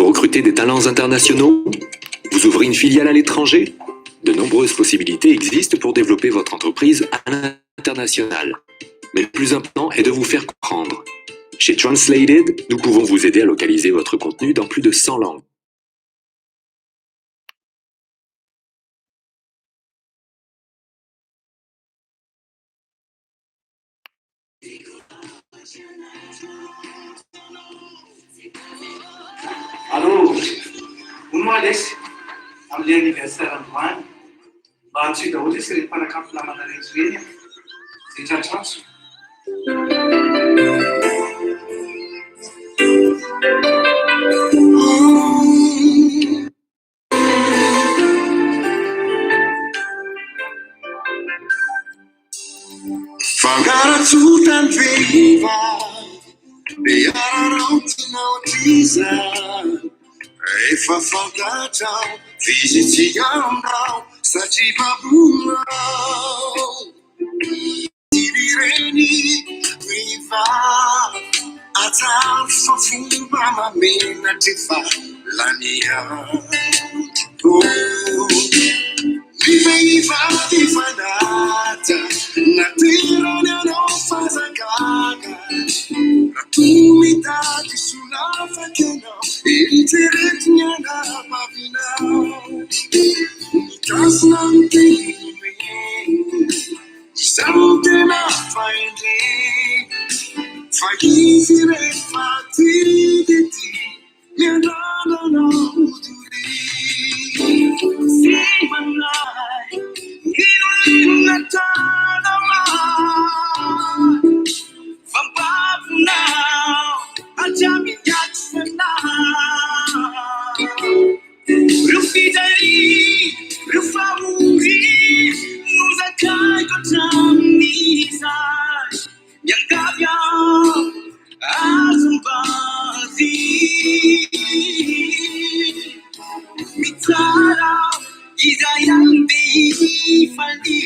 Vous recrutez des talents internationaux? Vous ouvrez une filiale à l'étranger? De nombreuses possibilités existent pour développer votre entreprise à l'international. Mais le plus important est de vous faire comprendre. Chez Translated, nous pouvons vous aider à localiser votre contenu dans plus de 100 langues. Allô, Unmades, am anniversaire Antoine. Tsy daholo izy rehefa mpanakafy namana rehetra ireny zay tratratra. Fangaratsutan viva Bearautinao tiza Efa fangatao Visitiamnao Satibabunao Tireni Viva Atal Fafuma Mamena Tifa Lania Viva Tifanata Natirana no fazagaga Umidade sulla facena Interetniana Mavina Tasnante Something I find Fagizire fatiditi Mirano duri See my life In a From Bob now I jump in Jackson now Rufidari Rufauri Muzakai Gotamisa Yankabya Azumbazi Mitara Izayambi Fali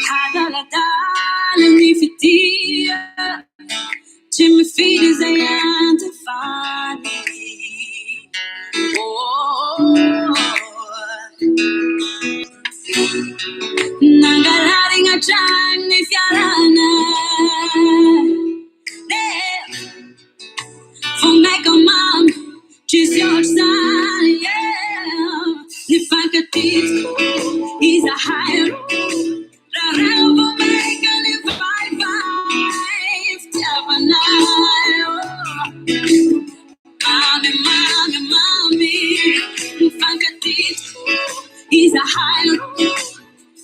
Hadaladala Nifitia Jimmy Feet is a antifani. Nangalaring a chan if yarana. For make a mom, she's your son, yeah. If I could teach, he's a higher. Rambo make a live by five, mommy, if I could teach, he's a higher.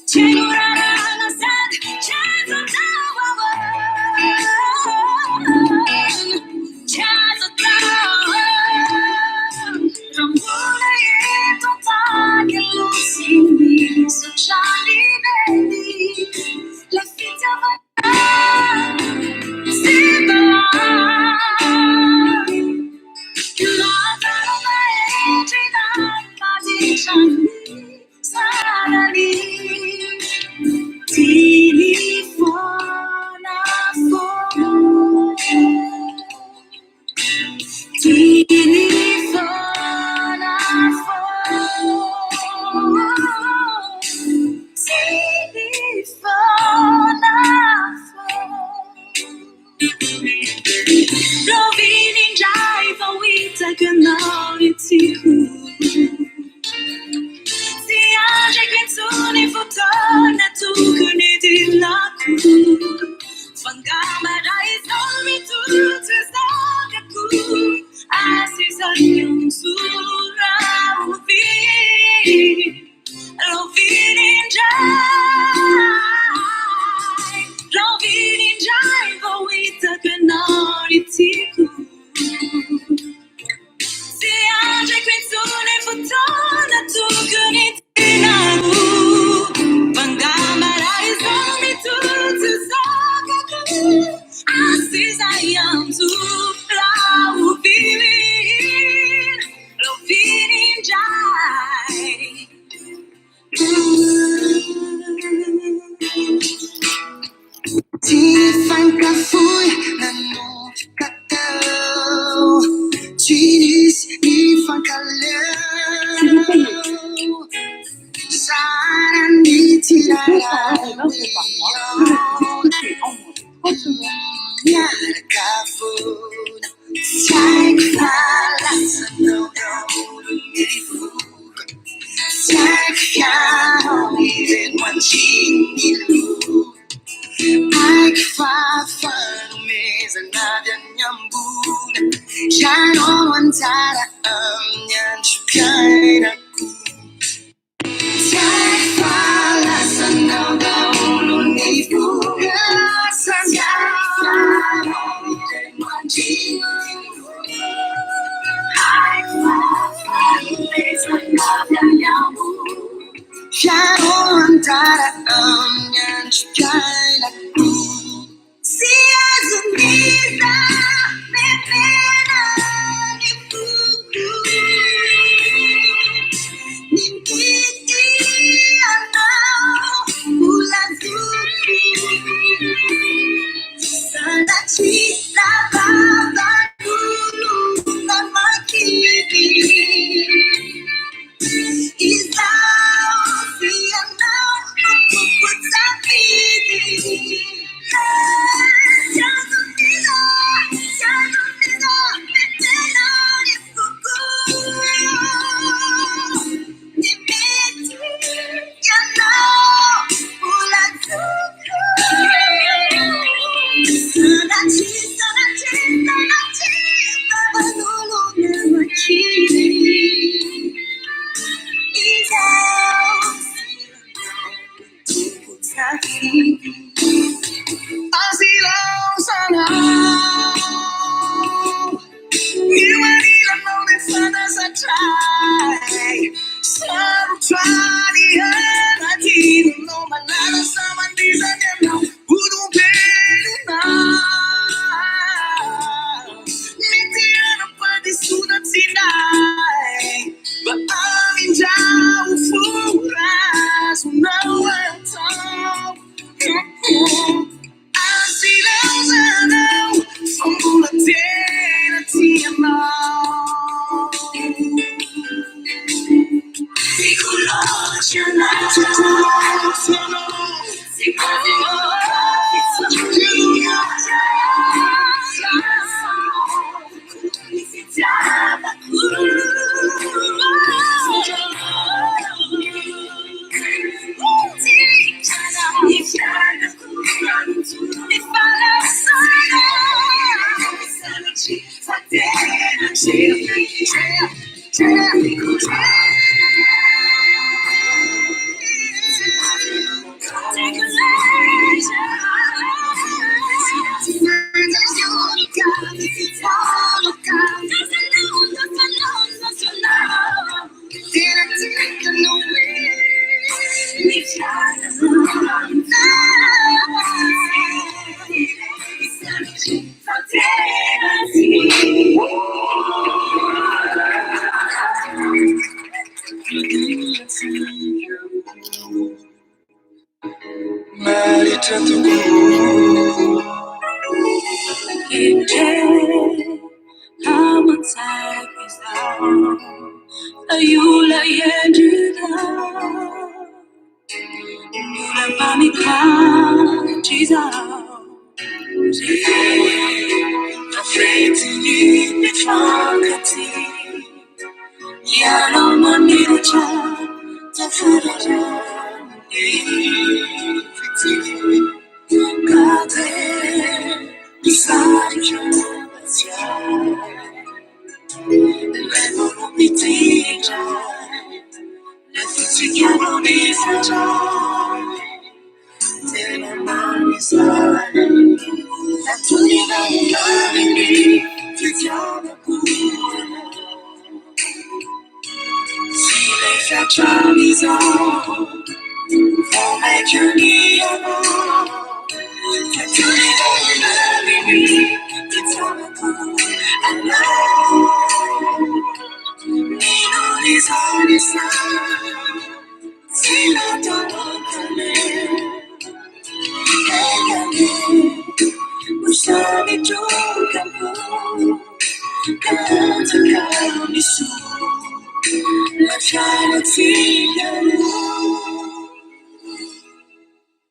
Chegurana said, chance of chance of so Charlie baby, la fita va see the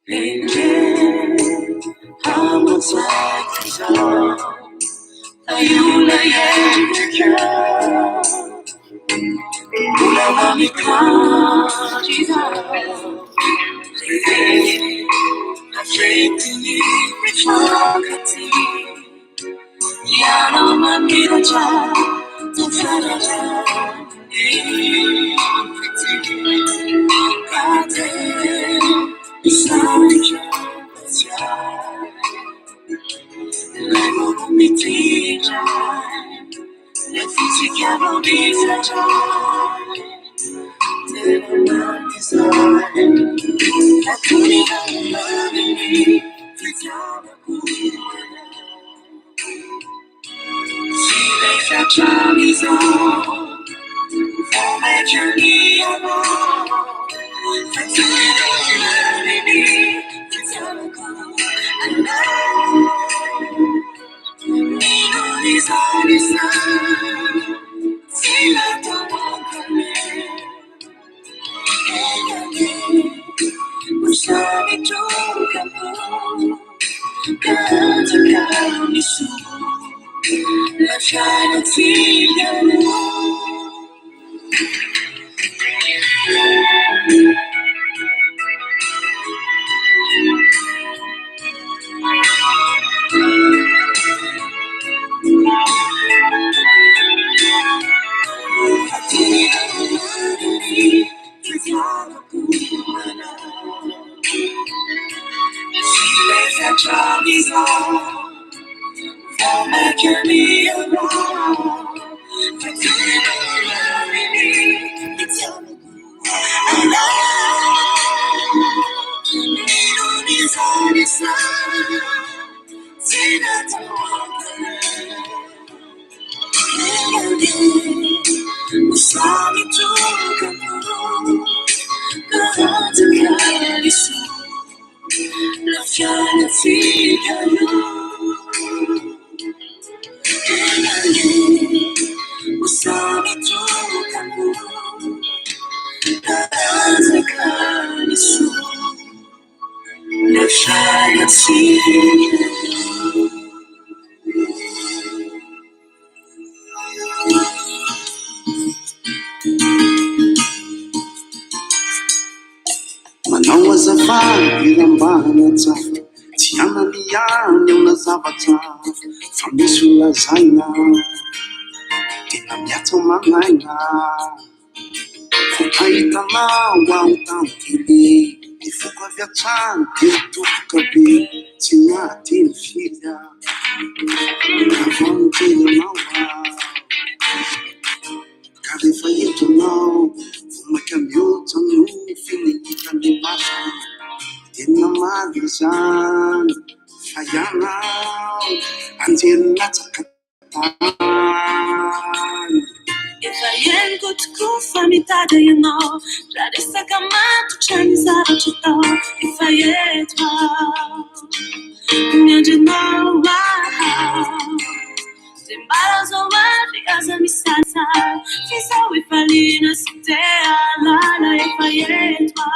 Angel, how much like is all? Are you like Ulama mikajida, Afrikini richakati, Yana mamiraja, Tufaraja, Kate, Isarija, Lemon mitija, let's together be fragile. Never mind design. I couldn't even love me. Without a good see, they shall try me so. For my journey alone. I couldn't even love me. Without a good I know. Me no desire. See, I don't want to live. Usami tukamu katika misu la shana tigamu Charlie's on, for making me alone. For doing all me, you tell me I love you. Don't desire the sun. See that you want to saw me to come to carry so. Lasciare figlio usami giocano casa cani su lasciare figlio manao azafady rambana tsafa tsy analiany amina zavatra fa misy olazaina tena miatso manaina vo nahitanao aho tamokely ny foko avy atrano de toboka be tsy miady ny filya avanotelanao ka rehefa entonao vo maika mihoatra no finehitany maso tena mary zany fa ianao anjely latsaka tany efa henoko tokoa fa mitady ianao raha resaka matotra ny zavatra tao efa eto miandrinao de mbara zao ary aza misasa fisao efa lina sy te alala efa eto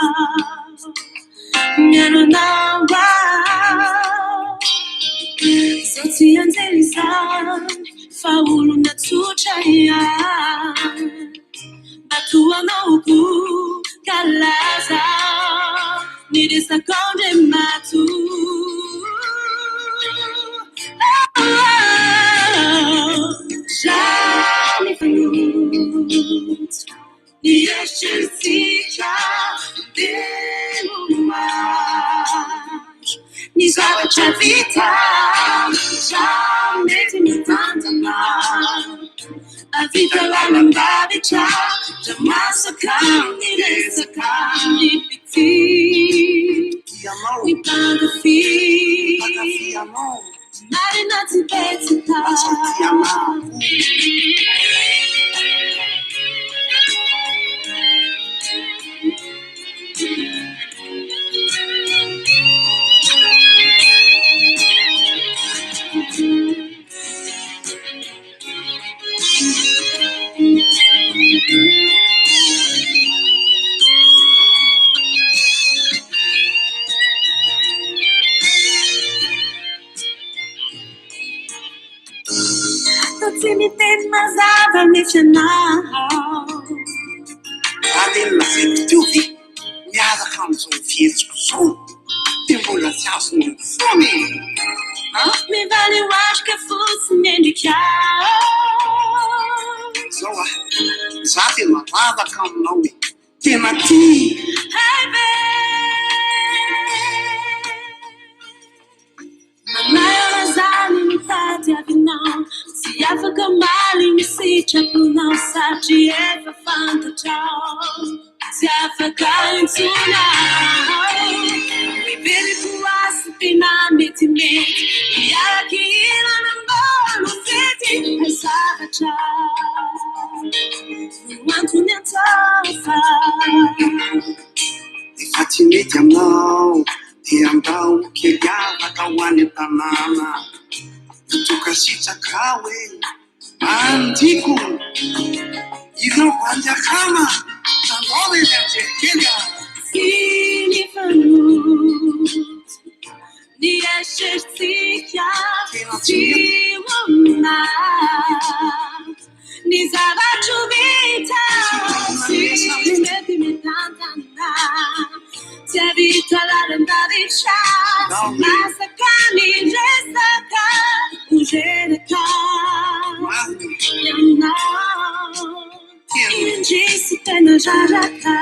mianonao zao tsy anjely zany fa olona tsotra ihany batoanao ko kalaza ny resakao ndre mato jamais fanoto ny eritreretika denomaro ny zavatra vita jamais ty mitantana avita lalam-bavitra dra masaka ny resaka ny piti ny mpangafy marina tsy betsaka tem mais água me final. Adela se tutti, miara hamson físico som, tempola se assume fome. Me vale, eu acho que fosse me indicar. Zoa, sabe lavada como não é, tem aqui. Hey, babe. Manayazani mtati avinao. Si afaka mali misicha punao. Sachi eva fanta chao. Si afaka insuna. We really puas pinamiti miti. Yaki ina nambolo fiti. Esava chao. We want to nyatafa. Fatimite amau, te ambau que gava kawane tanana. Tukashita kawe, antiku. Ino panja kama, tanole nje Kenya. Sini fanut, ni eshtia, si wuna, ni zabachu vita, si meti mitantana, se vita la lembadicha, masakani jesaka, ujereka, yana. Disse pena jarata.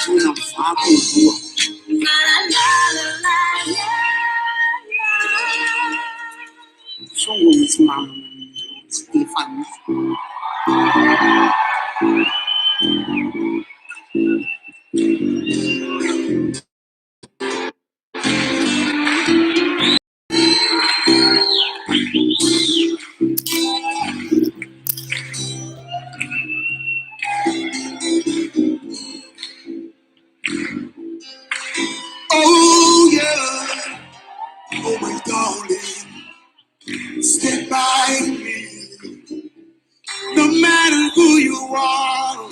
Não fala com tua. Somos mamas e família. Oh yeah, oh my darling, stand by me. No matter who you are,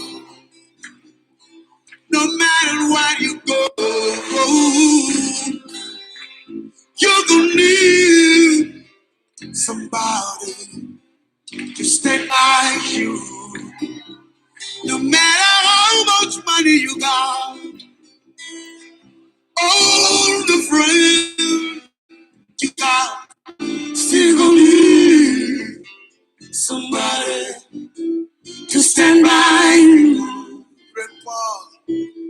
no matter where you go, you're gonna need somebody to stand by you. No matter how much money you got, all the friends you got, still gonna need somebody to stand by you.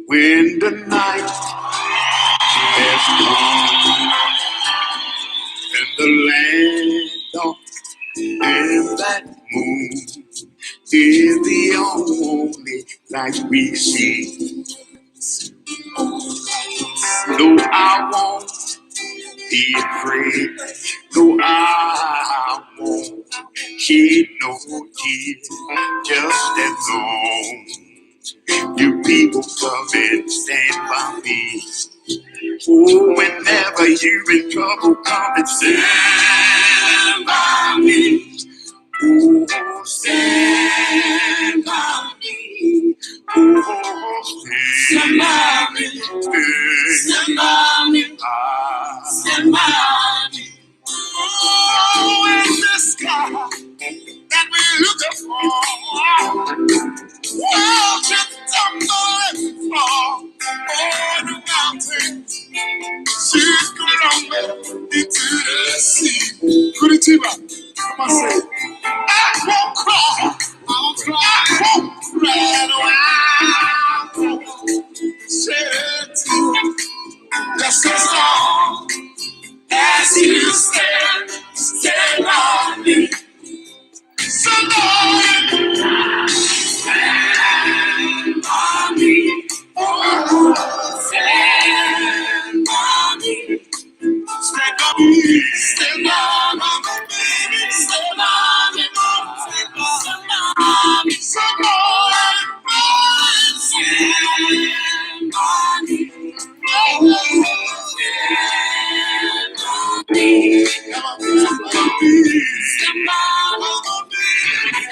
When the night has come and the land dark and that moon is the only light we see. No, I won't be afraid. No, I won't shed no tears. Just as long you people come and stand by me. Oh, whenever you're in trouble, come and stand by me. Oh, stand by me. Oh, stand by me. Stand by me. Stand by me. Oh, in the sky that we're looking for. Oh, just tumble and fall. Oh, the mountains. She's going into the sea. Curitiba. Come on, say it. I won't cry. I won't cry. I won't cry. I won't shed tears. Just as long as you stand by me. So Lord, stand by me. Oh, stand by me. Stand by me. Stand by me. Baby, stand by me. Stand by me. So Lord, stand by me. Oh, stand by me. Stand by me.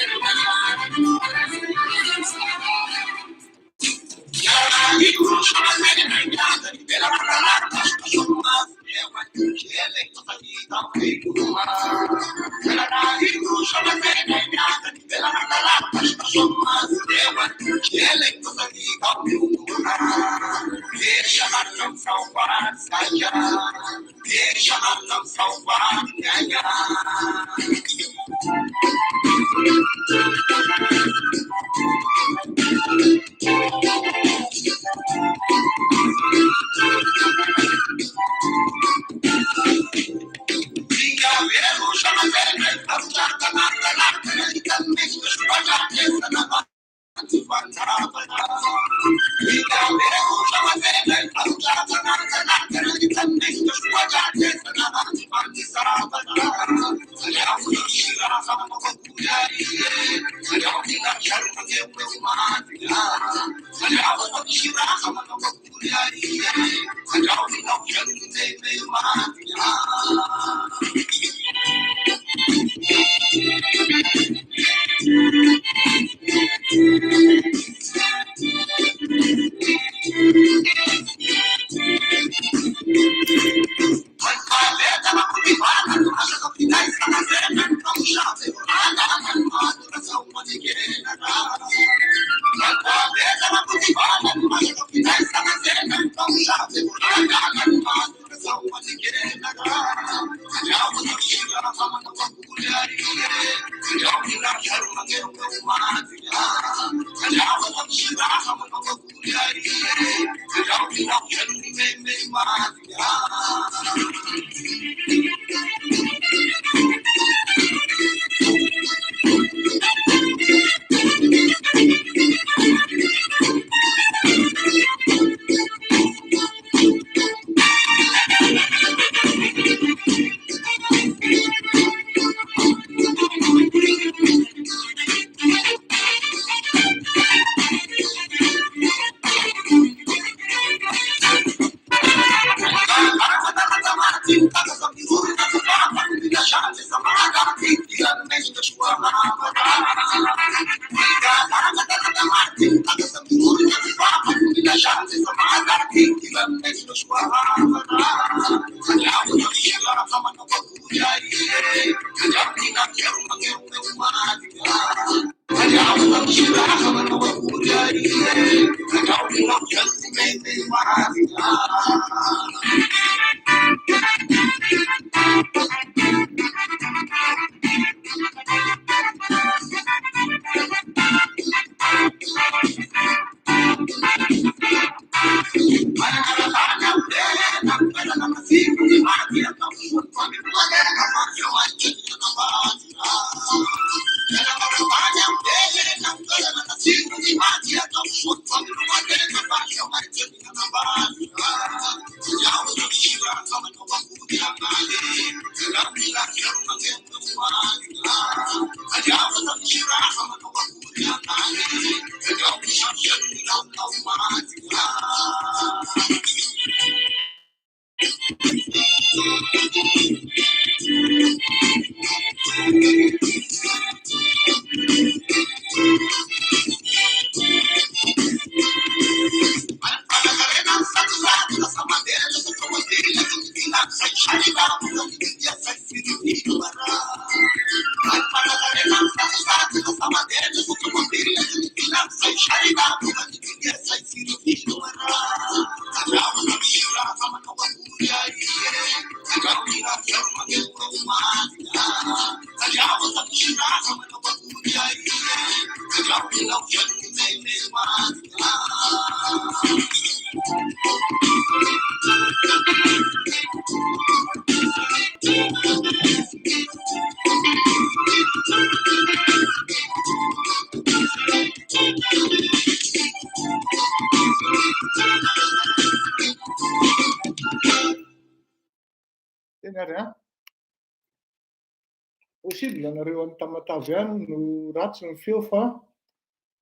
Possible anareo any Tamatavy any no ratsy ny feo fa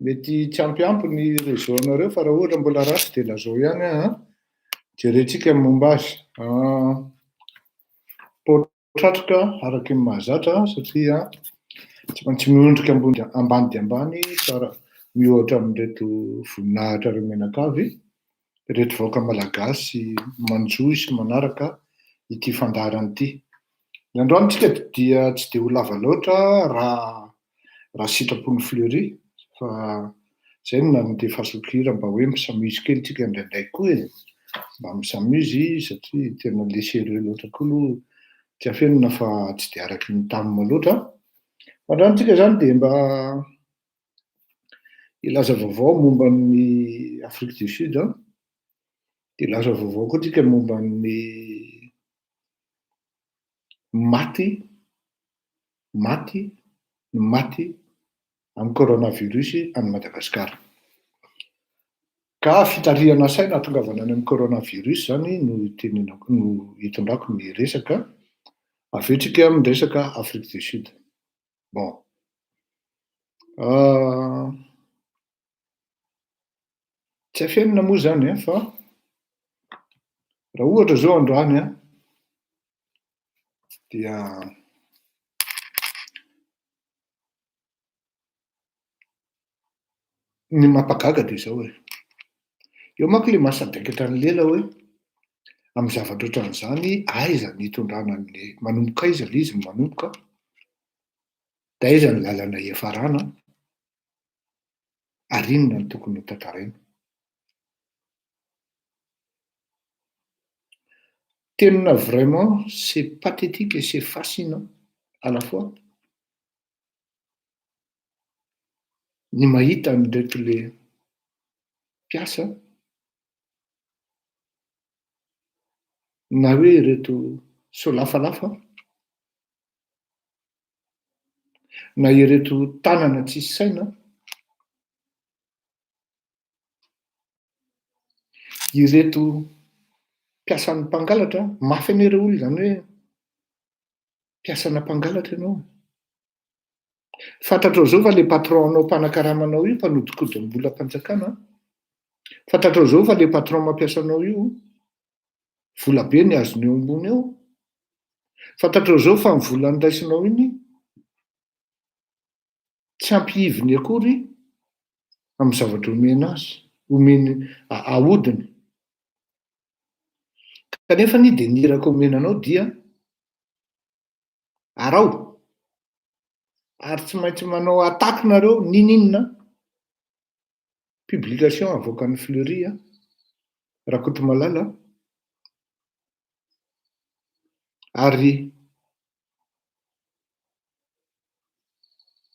mety tsy ampiampy ny réseau anareo fa raha ohatra mbola ratsy dia lazao ihany jerentsika ny momba azy. Potratrika araky ny mahazatra satria tsy maintsy miondrika ambany dia ambany tsara mihoatra amin'ireto voninahitra ry menakavy, ireto vahoaka malagasy manjoy sy manaraka ity fandarana ity. Ny androany tsika dia tsy dia ho lava loatra raha sitrapon'ny fleury fa zay no nandeha fasokira mba hoe misamizy kely tsika indraindray koa mba misamizy satria tena le sérieux loatra koa aloha tsy afenina fa tsy dia araky ny tamina loatra Mandrantsika zany dia mba ilaza vaovao momba ny Afrique du Sud dia ilaza vaovao koa tsika momba ny maty amin'ny coronavirus any Madagasikara. Ka fitariana saina hatongavana any amin'ny coronavirus zany no hitondrako ny resaka avetrika amin'ny resaka Afrique du Sud. Bon. Tsy afenina moa zany fa raha ohatra zao androany dia ny mampagaga dia zao hoe eo manko le mahasadaikatra ny lela hoe amin'ny zavatra ohatran'izany aiza ny hitondrana an'le manomboka aiza le izy manomboka dia aiza ny lalana iafarana ary inona ny tokony ho tantaraina. Tena vraiment c'est pathétique et c'est fascinant à la fois ny mahita an'ireto le mpiasa na hoe ireto solafalafa na ireto tanana tsisy saina ireto mpiasan'ny mpangalatra mafy an'ireo olona zany hoe mpiasana mpangalatra ianao. Fantatrao zao fa le patron anao mpanakaramanao io mpanodinkodin'olom-panjakana. Fantatrao zao fa le patron mampiasa anao io vola be ny azony eo ambony eo. Fantatrao zao fa ny vola niraisinao iny tsy ampihiviny akory amin'ny zavatra omena azy, omeny ahodiny. Kanefa ny dia niraka omenanao dia arao ary tsy maintsy manao ataka nareo ninina publication avoakan'ny Fleury Rakotomalala ary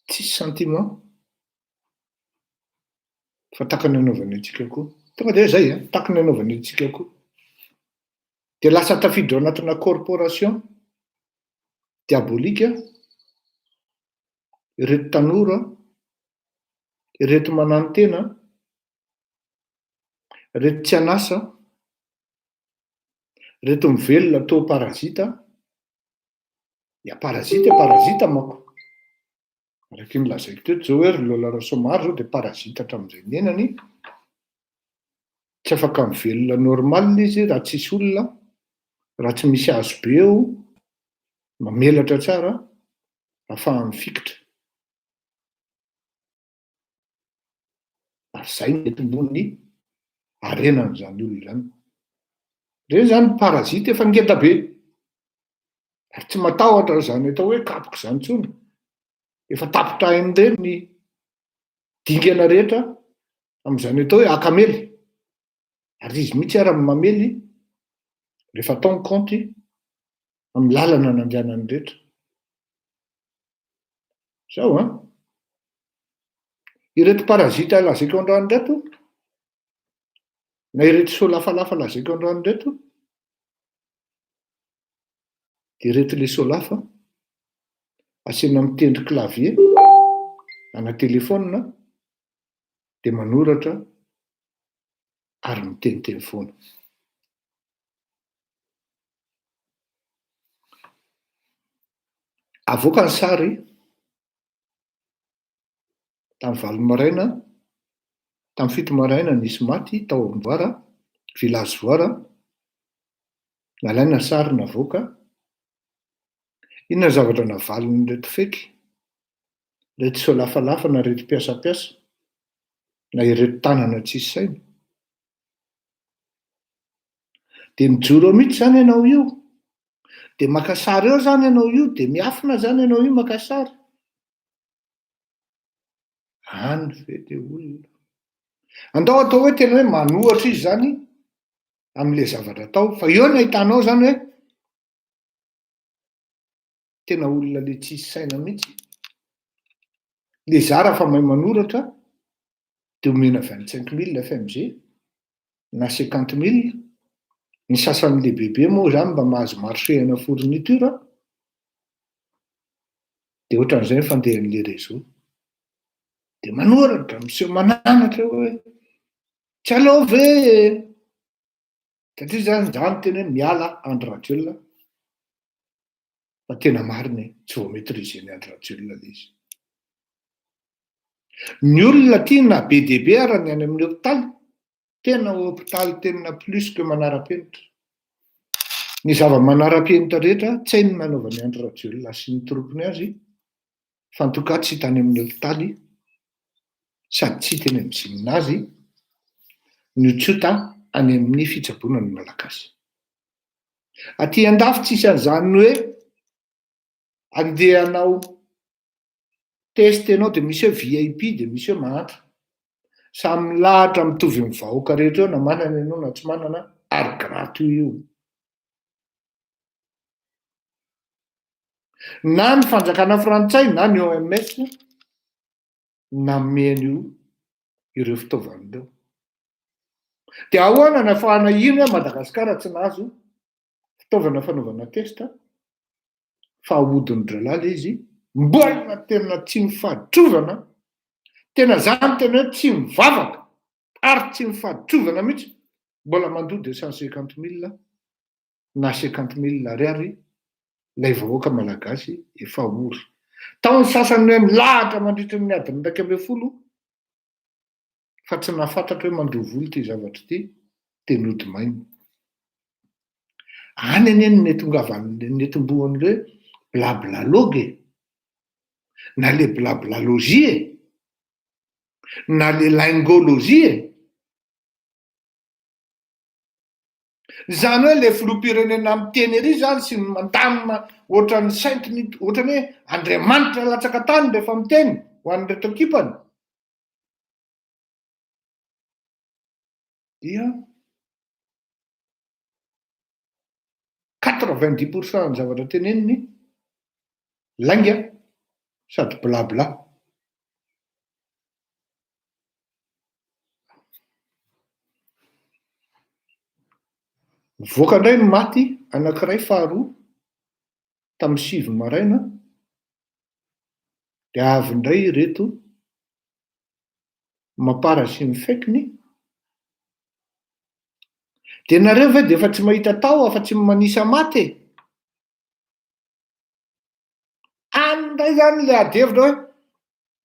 tsisy sentiment fa takany anaovany antsika koa. Tonga dia zay takany anaovany antsika koa. Dia lasa tafiditra ao anatina corporation diabolika ireto tanora, ireto manano-tena, ireto tsy anasa, ireto mivelona tao parazita. Ia parazita manko. Araka ny lazaiko teto zao hoe Lola Rasomaro zao dia parazita hatramin'izay nenany. Tsy afaka mivelona normal izy raha tsisy olona, raha tsy misy hazo be eo mamelatra tsara ahafahany mifikitra. Ary zay ny etombony arenan'izany olona zany. Ireny zany parazita efa ngeda be ary tsy matahotra zany atao hoe kapoka izany intsony. Efa tapotrahin'ireny ny dingana rehetra amin'izany atao hoe akamely. Ary izy mihitsy ary mamely rehefa atao ny kaonty amin'ny lalana nandehanany rehetra. Zao ireto parazita lazaiko androany reto na ireto solafalafa lazaiko androany reto dia ireto le solafa asiana mitendry clavier ana telefona dia manoratra ary miteniteny foana. Avoaka ny sary tamin'ny valo maraina, tamin'ny fito maraina nisy maty tao amin'ny Voara, village Voara. Nalaina sary navoaka. Inona ny zavatra navalony reto feky, reto solafalafa na reto mpiasapiasa na ireto tanana tsisy saina. Dia mijoro eo mihitsy zany ianao io, dia maka sary eo zany ianao io, dia miafina zany ianao io maka sary. Any ve dia olona. Andao atao hoe tena hoe manohatra izy zany amin'ilay zavatra atao, fa eo ny ahitanao zany hoe tena olona le tsisy saina mihitsy. Le zara fa mahay manoratra dia omena 25 000 FMG na 50 000. Ny sasan'ny lehibehibe moa zany mba mahazo marchena fourniture dia ohatran'izay ny fandehan'le réseau. Dia manoratra miseho mananatra hoe tsy aleo ve satria zany zany tena hoe miala androatsiolona fa tena marina tsy vao maîtriser ny androatsiolona le izy. Ny olona tia na be dia be ary ny any amin'ny hôpitaly tena hôpitaly tena plus que manara-penitra. Ny zava-manara-penitra rehetra tsy hainy nanaova ny androatsiolona sy ny tropony azy fa ny toka tsy hitany amin'ny hôpitaly sady tsy hita eny amin'ny gymnasy ny tsota any amin'ny fitsaboana ny malagasy. Aty andafy tsisy an'izany hoe andeha hanao test ianao dia misy hoe VIP dia misy hoe mahatra. Samy milahatra mitovy amin'ny vahoaka rehetra eo na manana ianao na tsy manana ary gratuit io. Na ny fanjakana frantsay na ny OMS nameny io ireo fitaovana ireo. Dia ahoana na ahafahana ino hoe Madagasikara tsy nahazo fitaovana fanaovana testa fa ahodiny dralala izy mbola tena tsy mifaditrovana, tena zany tena hoe tsy mivavaka ary tsy mifaditrovana mihitsy, mbola mandody 150 000 na 50 000 ariary ilay vahoaka malagasy efa ory. Taon'ny sasany hoe milahatra mandritra ny adiny 110 fa tsy nahafantatra hoe mandoha volo ty zavatra ty dia nody maina. Any anieny netombohan'le blablalogue na le blablalogie na le lingologie. Zany hoe le filoham-pirenena miteny ery zany sy ny mandamina ohatran'ny saintiny, ohatrany hoe Andriamanitra latsaka tany rehefa miteny ho an'reto ekipany dia 90% ny zavatra teneniny lainga sady blabla. Voaka indray ny maty anankiray faharoa tamin'ny 7 maraina dia avy indray ireto mampara sy ny fekiny. Dia nareo ve dia efa tsy mahita tao afa-tsy manisa maty? Andray zany le adevitra hoe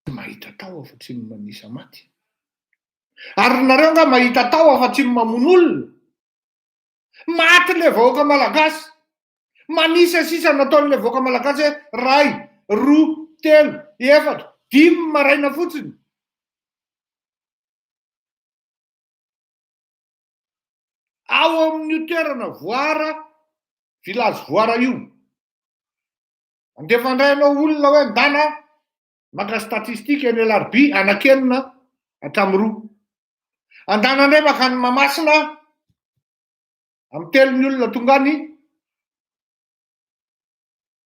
tsy mahita tao afa-tsy manisa maty. Ary nareo nga mahita tao afa-tsy mamono olona. Maty le vahoaka malagasy. Manisa sisa nataon'le vahoaka malagasy hoe 1, 2, 3, 4, 5 maraina fotsiny. Ao amin'ny toerana Voara, village Voara io. Andefa indray ianao olona hoe ndana maka statistika eny Alarobia anakenina hatramin'ny 2. Andana indray makany Mahamasina amin'ny 3 ny olona tonga any.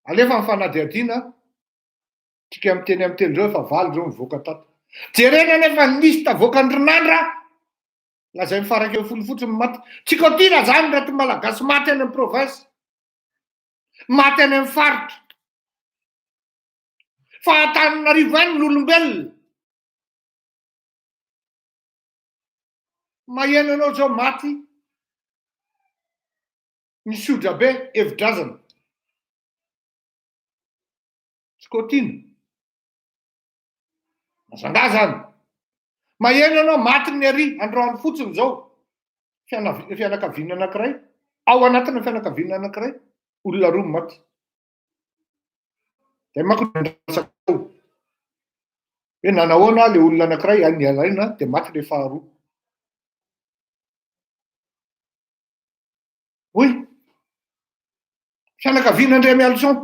Alefa ny fanadihadiana tsika miteny amin'ny teny zao efa 9 zao mivoaka tato. Jerena nefa ny lista voakandrinandra lazay mifaraka eo 10 fotsiny maty. Tsikotina zany reto malagasy maty any amin'ny province, maty any amin'ny faritra. Fa Antananarivo any n'olombelona. Maheno anao zao maty ny sodra be evi-drazana. Tsikotina mazanga zany. Maheno anao maty ny ary androany fotsiny zao fianakaviana anankiray, ao anatin'ny fianakaviana anankiray olona 2 maty. Dia makodrasaka hoe nanahoana le olona anankiray any alaina dia maty le faharoa. Hoy fianakaviana André Mialson,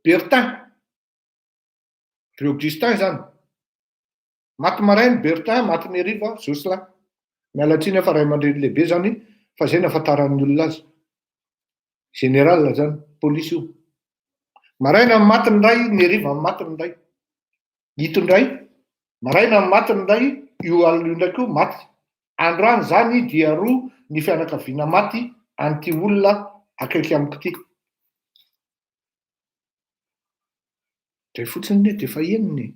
Bertin, Rio Augustin zany. Maty maraina Bertin, maty ny hariva Jocelyn. Mialatsiny fa ray aman-dreny lehibe zany fa zay nahafantaran'ny olona azy. Général zany, polisy io. Maraina maty ny ray, ny hariva maty ny ray. Ito indray, maraina maty indray, io alina io indray koa maty. Androany zany dia roa ny fianakaviana maty an'ity olona akaiky amiko ity. Dray fotsiny ne, de efa eniny.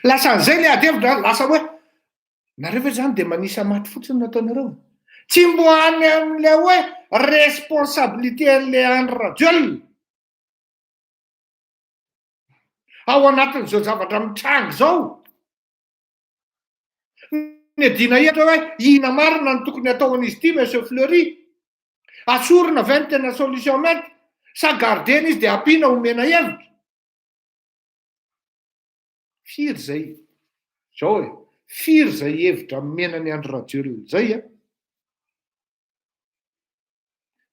Lasa an'izay le adevitra, lasa hoe nareo ve zany de manisa maty fotsiny nataonareo? Tsy mbo any amin'le hoe responsabilité an'le andro radiol. Ao anatin'izao zavatra mitrango zao. Ny adina eto hoe ina marina no tokony atao an'izy ity monsieur Fleury. Asorina ve ny tena solution mety? Sa gardena izy de ampiana omena hevitra. Firy zay zao hoe firy zay hevitra mena ny andro radiol zay a.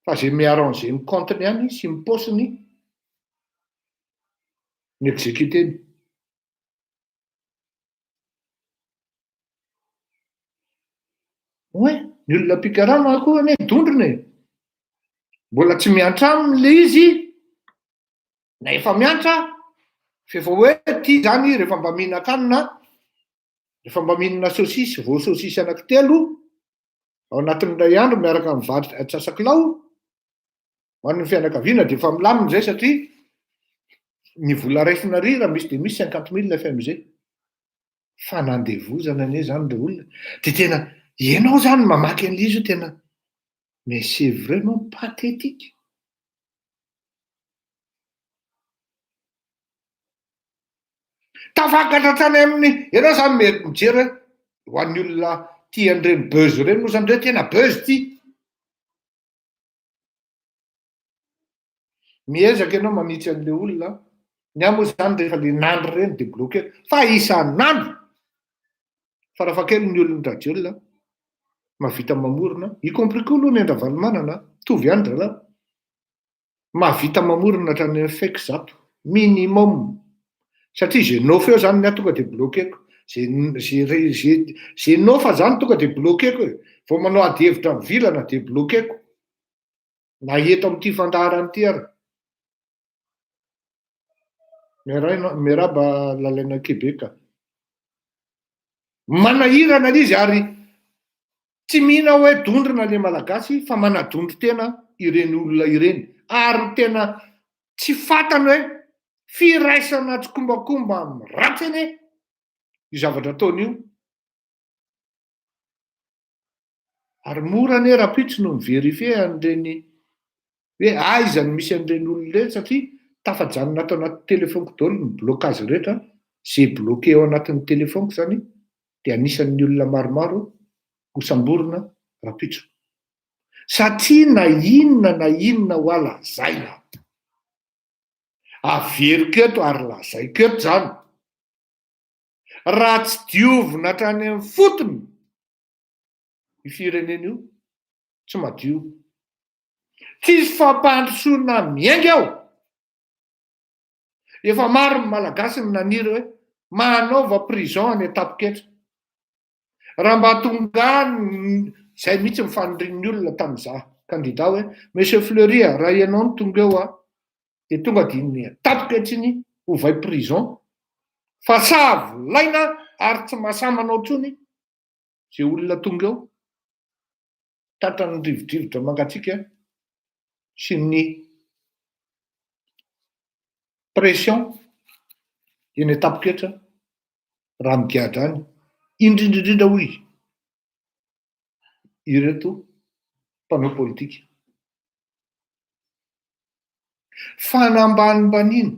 Fa zay miarrange ny compteny ihany sy ny paosiny ny exécuteny. Oe, ny olona pikarama koa ane dondrona e. Mbola tsy miantra aminy le izy, na efa miantra, fefa hoe ty zany rehefa mba mihinan-kanina, rehefa mba mihinana saosisy, vao saosisy anankitelo, ao anatin'iray andro miaraka mivady atsasakilao, ho an'ny fianakaviana de efa milamina zay satria ny vola raisina ry raha misy de misy 50 000 FMG. Fanandevozana ane zany le olona. De tena, ianao zany mamaky an'ilay izy tena, mais c'est vraiment pathétique. Tafakatra trany amin'ny, ianao zany mijery ho an'ny olona tia an'ireny buzz ireny moa zany, tena buzz ty. Miezaka ianao manitsy an'le olona, ny ahy moa zany rehefa le nandro reny de bloqué, fa isan'andro. Farafahakeliny ny olona radiolina, mahavita mamorona, y compris koa aloha ny Andravalimanana, tovy ihany dralahy. Mahavita mamorona hatrany amin'ny faiky zato, minimum. Satria zay nofa eo zany ny ahy tonga de bloquéko. Zay nofa zany tonga de bloquéko e. Vao manao ady hevitra mivilana de bloquéko. Na eto amin'ity fandaharana ity ary. Miaraba lalaina Québec. Manahirana izy ary tsy mihina hoe dondrona le malagasy fa manadondro tena ireny olona ireny. Ary tena tsy fantany hoe firaisana tsikombakomba ratsy ane io zavatra ataony io. Ary mora ane rapitso no miverifie an'ireny hoe aiza no misy an'ireny olona ireny satria tafajanona ato anaty telefoniko daholo ny blocage rehetra, zay bloqué ao anatin'ny telefoniko zany de anisan'ny olona maromaro hosamborona rapitso. Satria na inona ho alazaina. Averiko eto ary lazaiko eto zany. Raha tsy diovina hatrany amin'ny fotony i firenena io, tsy madio. Tsisy fampandrosoana miainga ao. Efa maro ny malagasy ny naniry hoe manaova prison any Tapiketra. Raha mba tonga zay mihitsy mifanirian'ny olona tamin'izaho kandida hoe monsieur Fleury, raha ianao no tonga eo de tonga dinny Tapiketra iny ovay prison. Fa savolaina ary tsy mahasamanao tsony zay olona tonga eo. Tatrany rivodrivotra mangatsika sy ny pression eny Tapiketra raha migadra any. Indrindrindrindra hoy ireto mpanao politika. Fanambanimbanina,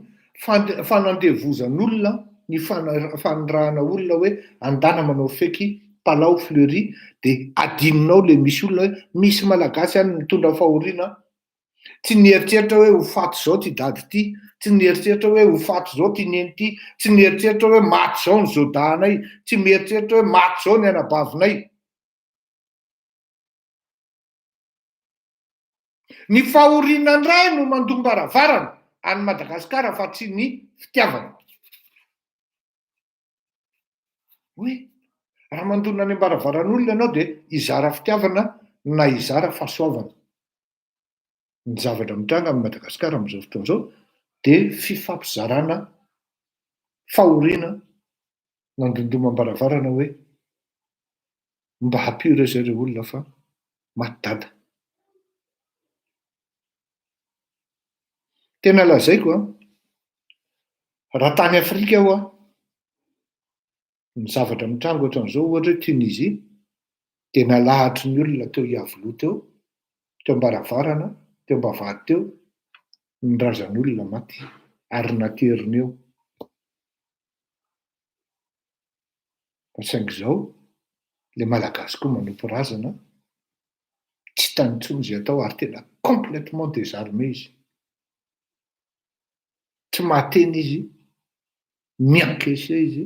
fanandevozan'olona, ny fanirahana olona hoe andana manao feky Palao Fleury de adininao le misy olona hoe misy malagasy any mitondra fahoriana. Tsy nieritreritra hoe ho faty zao ty dady ty, tsy nieritreritra hoe ho faty zao ty neny ty, tsy nieritreritra hoe maty zao ny zodanay, tsy mieritreritra hoe maty zao ny anabavinay. Ny fahoriana ndray no mandombaravarana any Madagasikara fa tsy ny fitiavana. Hoe raha mandona any ambaravaran'olona ianao de izara fitiavana na izara fahasoavana. ny zavatra mitranga amin'ny Madagasikara amin'izao fotoana izao dia fifampizarana fahoriana nandondomam-baravarana hoe mba hampio ireo olona fa maty dada. Tena lazaiko raha tany Afrika aho ny zavatra mitrango ohatran'izao ohatra hoe Tunisie dia nalahatry ny olona teo Iavoloha teo am-baravarana, teo am-bavahady teo, ny razan'olona maty ary naterina eo. Saingy izao ilay malagasy koa manompo razana, tsy tany intsony izay atao ary tena complètement désarmé izy. Tsy mahateny izy, miankesy izy,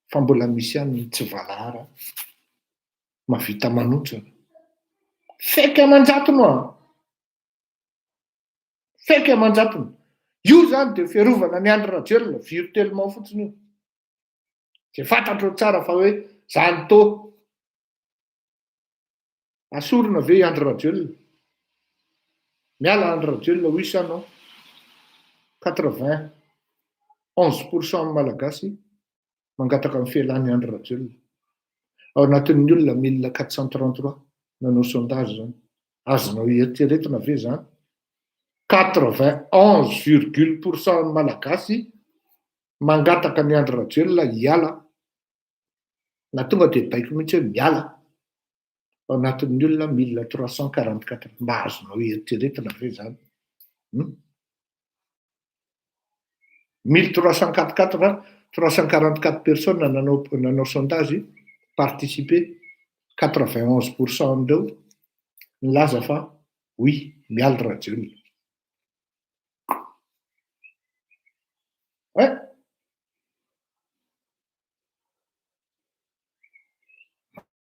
fa mbola misy ihany tsy valara mahavita manontsana. Faiky aman-jatony faiky aman-jatony. Io zany dia fiarovana ny Andry Rajoelina viro tellement fotsiny io. Izay fantatro tsara fa hoe zany tô asorina ve Andry Rajoelina? Miala Andry Rajoelina ho isanao 91% malagasy mangataka amin'ny fialan'ny Andry Rajoelina. Ao anatin'ny olona 1433 nanao sondage zany. Azonao eritreretina ve zany? 91% malagasy mangataka ny Andry Rajoelina hiala, na tonga dia baiko mihitsy hoe miala ao anatin'ny olona 1344. Mba azonao eritreretina ve zany? 1344 personnes nanao sondage, participé, 91% amin'ireo nilaza fa oui, miala Rajoelina.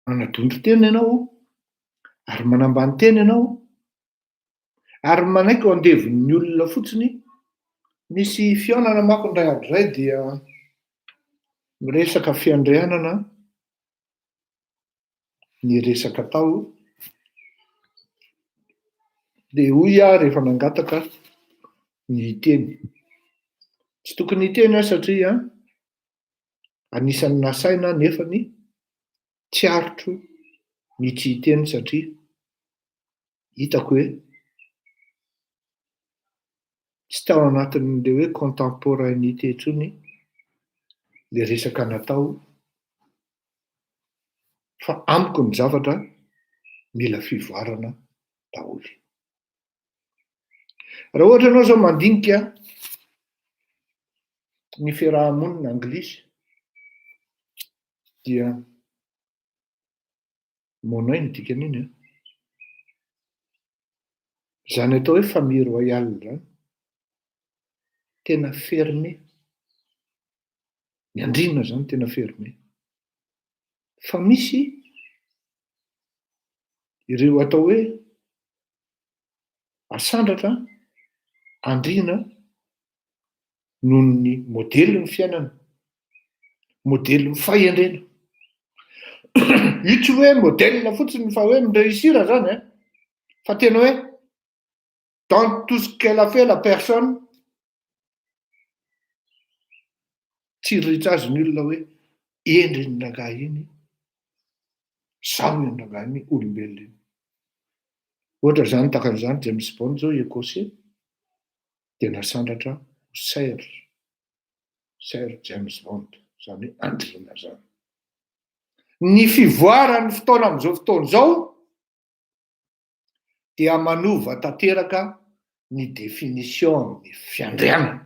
Manadondro tena ianao ary manambany tena ianao ary manaiky ao andevon'ny olona fotsiny. Misy fihaonana mako indray andray dia miresaka fiandrianana ny resaka tao dia hoy rehefa nangataka ny hiteny. Tsy tokony hiteny satria anisan'ny nasaina nefa ny tsy arotro ny tsy hiteny satria hitako hoe tsy tao anatin'ilay hoe contemporanéité intsony ilay resaka natao, fa amiko ny zavatra mila fivoarana daholo. Raha ohatra ianao izao mandinika ny fiarahamonina anglisy dia monay ny dikan'iny zany atao hoe famille royale zany tena fermé, ny andrinana zany tena fermé. Fa misy ireo atao hoe asandratra, andriana noho ny modelin'ny fiainana, modelin'ny fahendrena. Io tsy hoe modelina fotsiny fa hoe mireusira zany fa tena hoe dans tout ce qu'elle a fait la personne, tsy ritra azy ny olona hoe endriny rangahy iny, zao ny rangahy iny olombelona iny. Ohatra zany takan'izany James Bond zao Écossais dia nasandratra Sir James Bond, zany hoe andriana zany. Ny fivoaran'ny fotoana amin'izao fotoana izao dia manova tanteraka ny définition ny fiandrianana.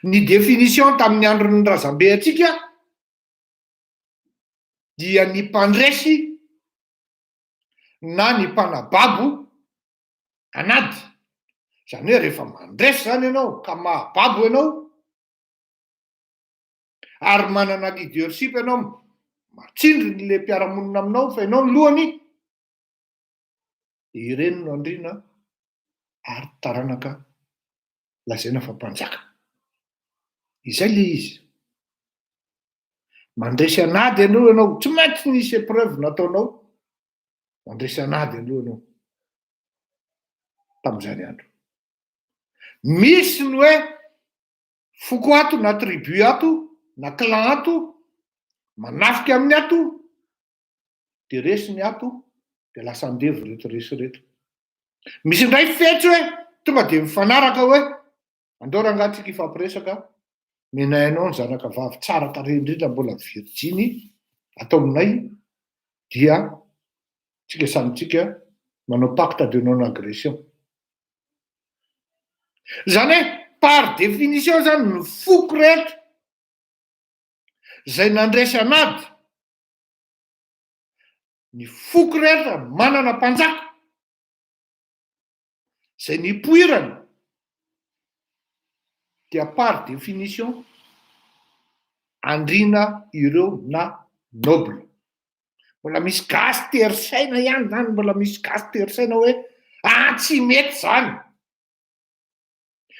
Ny définition tamin'ny andron'ny razambe atsika dia ny mpandresy na ny mpanababo anady. Zany hoe rehefa mandresy zany ianao ka mahababo ianao ary manana leadership ianao, matsindry le mpiaramonina aminao fa ianao ny lohany, ireny no andriana ary taranaka lazaina fa mpanjaka. Izay le izy. Mandresy anady ianao, tsy maintsy nisy épreuve nataonao mandresy anady aloha anao tamin'izany andro. Misy ny hoe foko ato na tribu ato na clan ato manafika amin'ny ato de resy ny ato de lasa andevo reto resy reto. Misy indray fetsy hoe tonga de mifanaraka hoe andao rangatsika ifampiresaka minay anao ny zanaka vavy tsara tarehy indrindra mbola virginy atao aminay dia tsika samytsika manao pacte de non agression. Zany hoe par définition zany ny foko rehetra zay nandresy anady, ny foko rehetra manana mpanjaka zay nipoirana dia par définition andrina ireo na noble. Mbola misy gasy terisaina ihany zany, mbola misy gasy terisaina hoe tsy mety zany.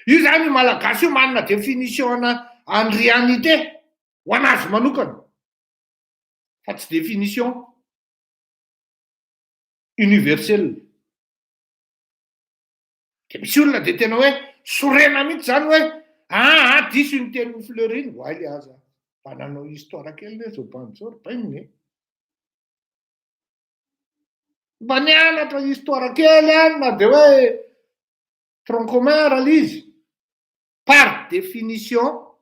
Io zany malagasy io manana définition ana andrianité ho anazy manokana fa tsy définition universelle. De misy olona de tena hoe sorena mihitsy zany hoe diso ny tenin'ny Fleurine voay le aza mba nanao histoire kely le zao banjoro baingne mba nianatra histoire kely any na de hoe tronc commun raha lizy. Par définition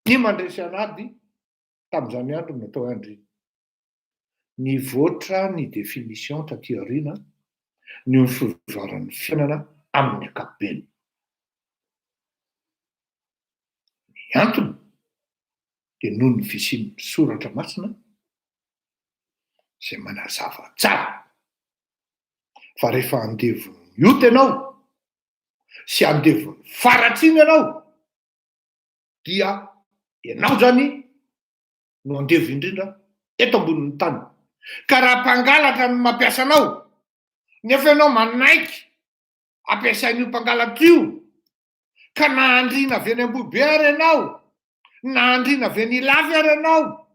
ny mandresy anady tamin'izany andro natao andriny nivoatra ny définition taty aoriana ny fivoaran'ny fiainana amin'ny ankapobeny. Ny antony de noho ny fisian'ny soratra masina zay manazava tsara fa rehefa andevony ota ianao sy andevony faratsiny ianao dia ianao zany no andevo indrindra eto ambonin'ny tany. Ka raha mpangalatra ny mampiasa anao nefa ianao manaiky ampiasain'io mpangalatra io ka na andrina avy any Ambohibe ary ianao, na andrina avy any Ilavy ary ianao,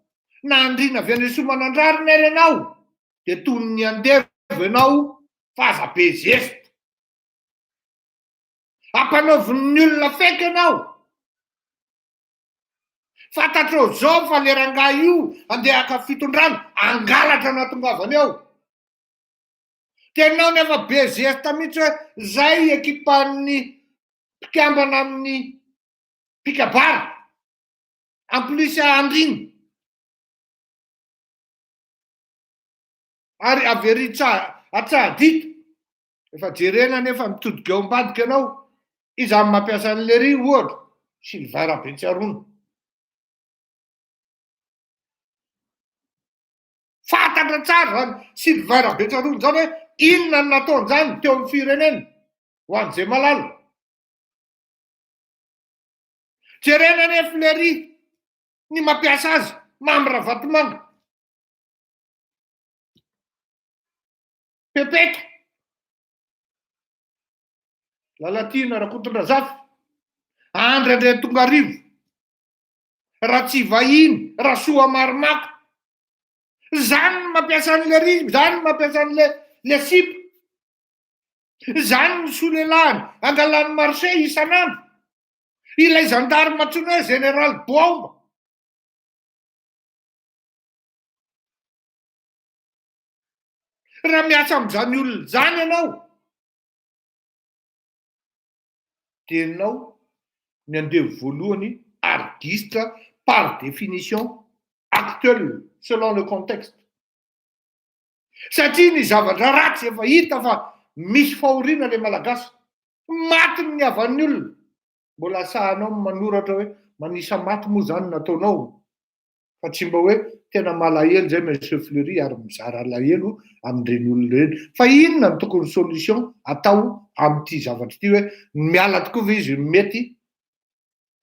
na andrina avy any Somanandrarina ary ianao de toy ny andevo ianao faza be zesta. Ampanaovin'ny olona feky ianao. Fantatrao zao fa le rangahy io andehaka fitondrano angalatra anatongavany ao. Tenao nefa be zesta mihitsy hoe zay ekipan'ny mpikambana amin'ny pikabara amplisy andriny ary avery atsahadito efa jerena nefa mitodika eo ambadika ianao izy amin'ny mampiasa an'le ry ohatra Silvera Betsarono. Fantatra tsara zany Silvera Betsarono zany hoe inona ny nataony zany teo amin'ny firenena ho an'izay malala. Jerena nefa le ry ny mampiasa azy Mamra Vatomanga. Pepeka Lalatina Rakotondrazafy Andrendre Tongarivo Ratsivahiny Rasoa Marimaka. Zany ny mampiasa an'le ry, zany ny mampiasa an'le sipa, zany ny solelahany angalany Marseille isan'andro ilay gendarme antsoina hoe général Bomba. Raha miasa amin'izany olona zany ianao de ianao ny andevo voalohany artiste par définition actuelle selon le contexte. Satria ny zavatra ratsy efa hita fa misy fahoriana le malagasy maty ny havan'ny olona. Mbola sahanao manoratra hoe manisa maty moa zany nataonao fa tsy mba hoe tena malahelo zay Monsieur Fleury ary mizara alahelo amin'ireny olona ireny. Fa inona ny tokony solution atao amin'ity zavatra ity hoe miala tokoa ve izy mety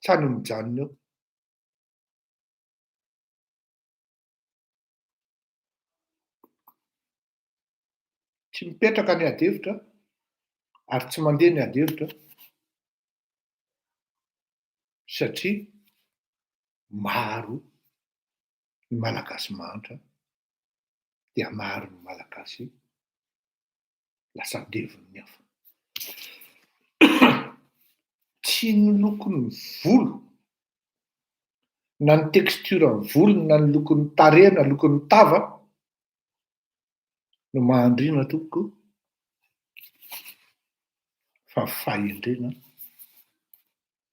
tsany mijanona eo. Tsy mipetraka ny adevitra ary tsy mandeha ny adevitra satria maro ny malagasy mantra dia maro ny malagasy lasa deviny hafa. Tsy ny lokon'ny volo na ny texturan'ny volo na ny lokon'ny tarehy na lokon'ny tava no mahandrina tompoko, fa fahendrena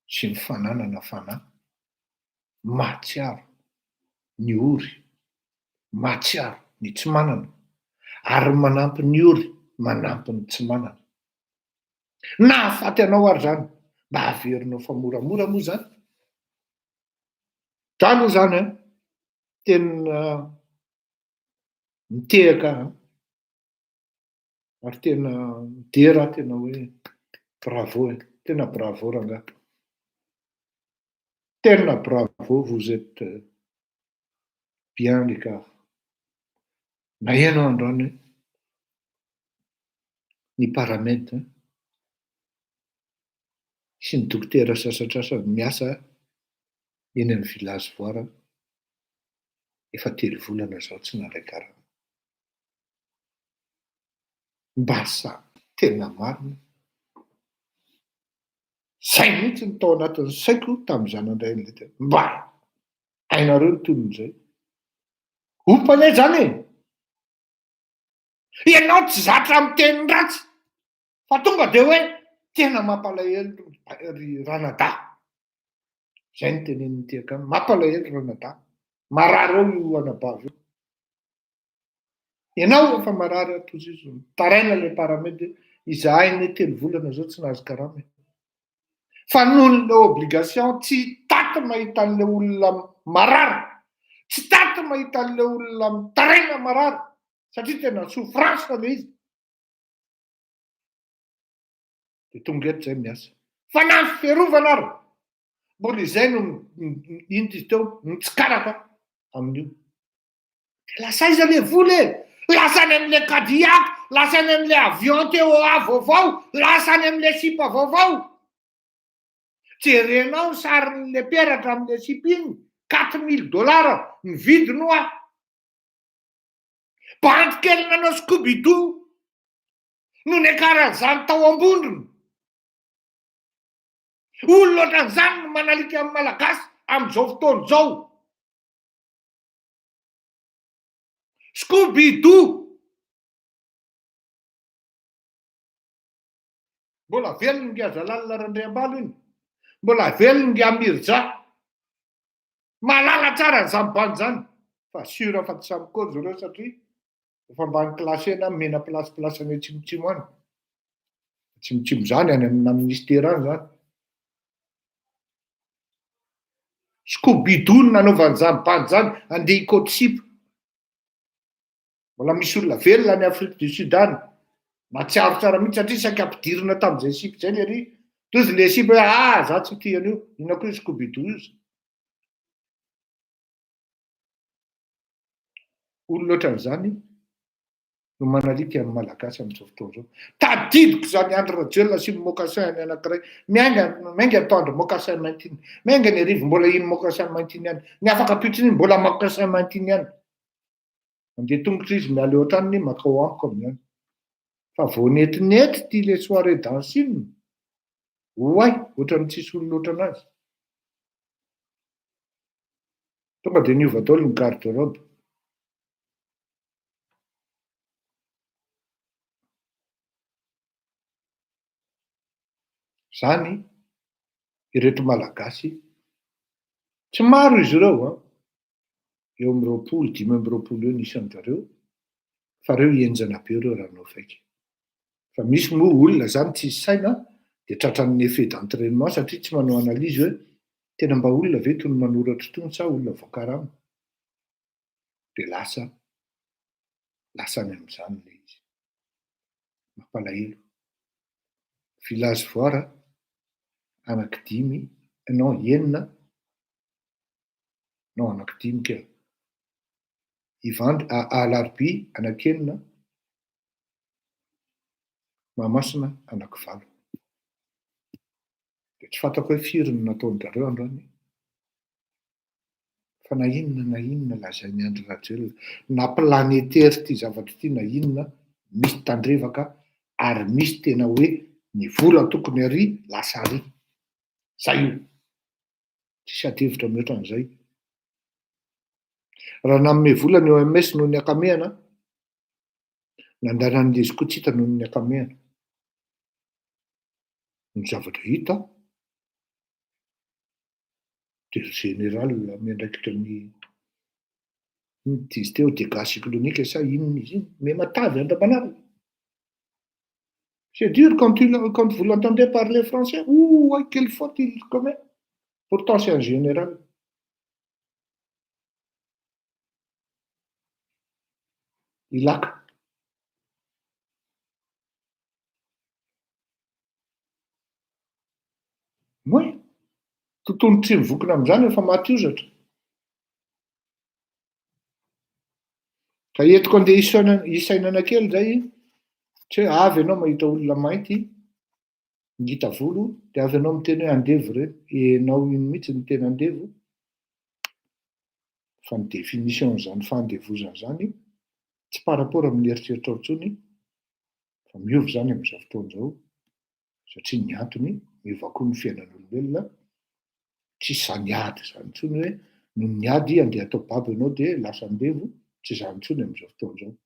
sy ny fananana fanahy, mahatsiaro ny ory, mahatsiaro ny tsy manana, ary manampy ny ory, manampy ny tsy manana. Na afaty anao ary zany, mba averinao fa moramora moa zany. Zany zany a, tena mitehaka ary tena midera, tena hoe bravo e, tena bravo rangahy. Tena bravo, vous êtes bien les gars. Na ianao androany ny paramètre sy ny dokotera sasatrasa miasa eny amin'ny village Voara, efa 3 volana zao tsy narakarana. Mba sa tena marina. Zay mihitsy ny tao anatin'ny saiko tamin'izany indray ilay mba hainareo ny tonon'izay. Ompany e zany e! Ianao tsy zatra amin'ny tenin'ny ratsy, fa tonga de hoe tena mampalahelo ry Ranada. Zay ny teneniny tiaka, mampalahelo Ranada. Marary eo io anabavy io. Ianao efa marary atozy izy, taraina le paramedy, izahay ny 3 volana zao tsy nahazo karama. Fa nohon'le obligation tsy tato mahita an'le olona marary, tsy tato mahita an'le olona mitaraina marary, satria tena souffrance le izy. De tonga eto zay miasa. Fa na fiarovana ary, mbola izay no ino izy teo, mitsikaraka amin'io. Lasa iza le vola e! Lasany amin'le Cadillac, lasany amin'le avion teo vaovao, lasany amin'le sipa vaovao. Jerenao sarin'le peratra amin'le sipa iny, $4000 ny vidiny oa. Bandikely nanao Scooby-Doo no nekaran'izany tao ambondrony. Olona ohatran'izany no manalika amin'ny malagasy amin'izao fotoana izao. Scooby-Doo! Mbola velony ngy Azalalina Randriambalo iny. Mbola velony ngy Amirja. Malala tsara izany bany zany. Fa sura fa tsy samy kozy reo satria efa ambany klasy ena mena plasy any Tsimotsimo any. Tsimotsimo zany any amina ministera any zany. Scooby-Doo nanaovan'izany bany zany andeha Côte Sipa. Mbola misy olona velona any Afrique du Sud any. Matsiaro tsara mihitsy satria saika ampidirina tamin'izay sipa zay le ry. Tozy le sipa hoe za tsy tia an'io. Ino koa Scooby-Doo io. Olona ohatran'izany no manalika amin'ny malagasy amin'izao fotoana izao. Tadidiko zany andro rajela sy ny mocassin any anankiray. Mianga tandro mocassin maintiny. Mianga ny arivo mbola ino mocassin maintiny any. Ny afaka ampitsiny mbola mocassin maintiny any. Andeha tongotra izy miala eo an-tranony makao amiko amin'ny any. Fa vao netinety ty le soirée dancing. Oay, ohatran'ny tsisy olona ohatranazy. Tonga de niova daholo ny garde-robe. Zany ireto malagasy tsy maro izy ireo eo amin'ny 5 eo nisan'izareo, fa reo enjana be reo raha nao faiky. Fa misy moa olona zany tsy saina de tratran'ny effet d'entraînement satria tsy manao analyse hoe tena mba olona ve tony manoratra tony sa olona voakarama. De lasa any amin'izany le izy. Mampalahelo. Village Voara anaky 5, non 9, non anaky 5 kely. Ivandry Alarobia anaky 9, Mahamasina anaky 5. De tsy fantako hoe firy no nataon'izareo androany. Fa na inona lazainy andro rajela. Na planétaire ty zavatra ty na inona misy tandrevaka Ary misy tena hoe ny vola tokony ary lasa ary. Zay io. Tsisy ady-hevitra mihoatra an'izay. Raha nanome vola ny OMS noho ny akamehana, nandanan'ilay izy koa tsy hita noho ny akamehana. Ny zavatra hita dia général miandraikitra ny dizy teo dégâts cycloniques sa inona izy iny, mais matavy andaman'alina. C'est dur quand vous l'entendez parler français. Ouh, quelle faute il commet. Pourtant, c'est un général. Il a. Oui. Tontolo tsy mivokona amin'izany efa maty ozatra. Ka entiko andeha isainana kely zay, tsy hoe avy ianao mahita olona mainty, ngita volo, dia avy ianao miteny hoe andevo ireny. Ianao iny mihitsy ny teny andevo. Fa ny définition zany fandevozana zany, tsy par rapport amin'ny eritreritro intsony, fa miovy zany amin'izao fotoana izao, satria ny antony miova koa ny fiainan'olombelona, tsy izany ady zany intsony hoe noho ny ady andeha atao babo ianao dia lasa andevo, tsy izany intsony amin'izao fotoana izao.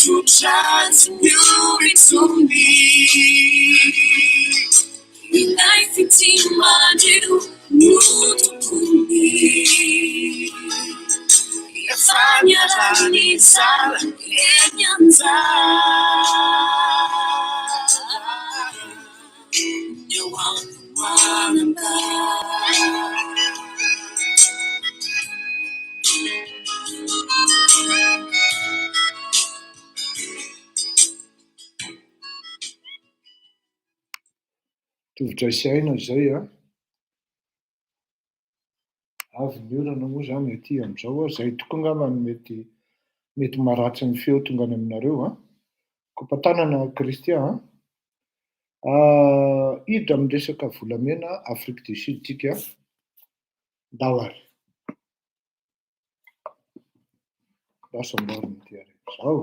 To chance you to me. Life it's in my new to me. Yafanya rani sala kenyanza. You want one Tovitra isaina izay a. Avy ny orana moa zany aty amin'izao a, zay toko angamba no mety maratsy ny feo tonga any aminareo a. Kompatanana kristian a. Hiditra amin'ny resaka volamena Afrique du Sud tika dahoary. Lasa amboarina ity ary. Zao.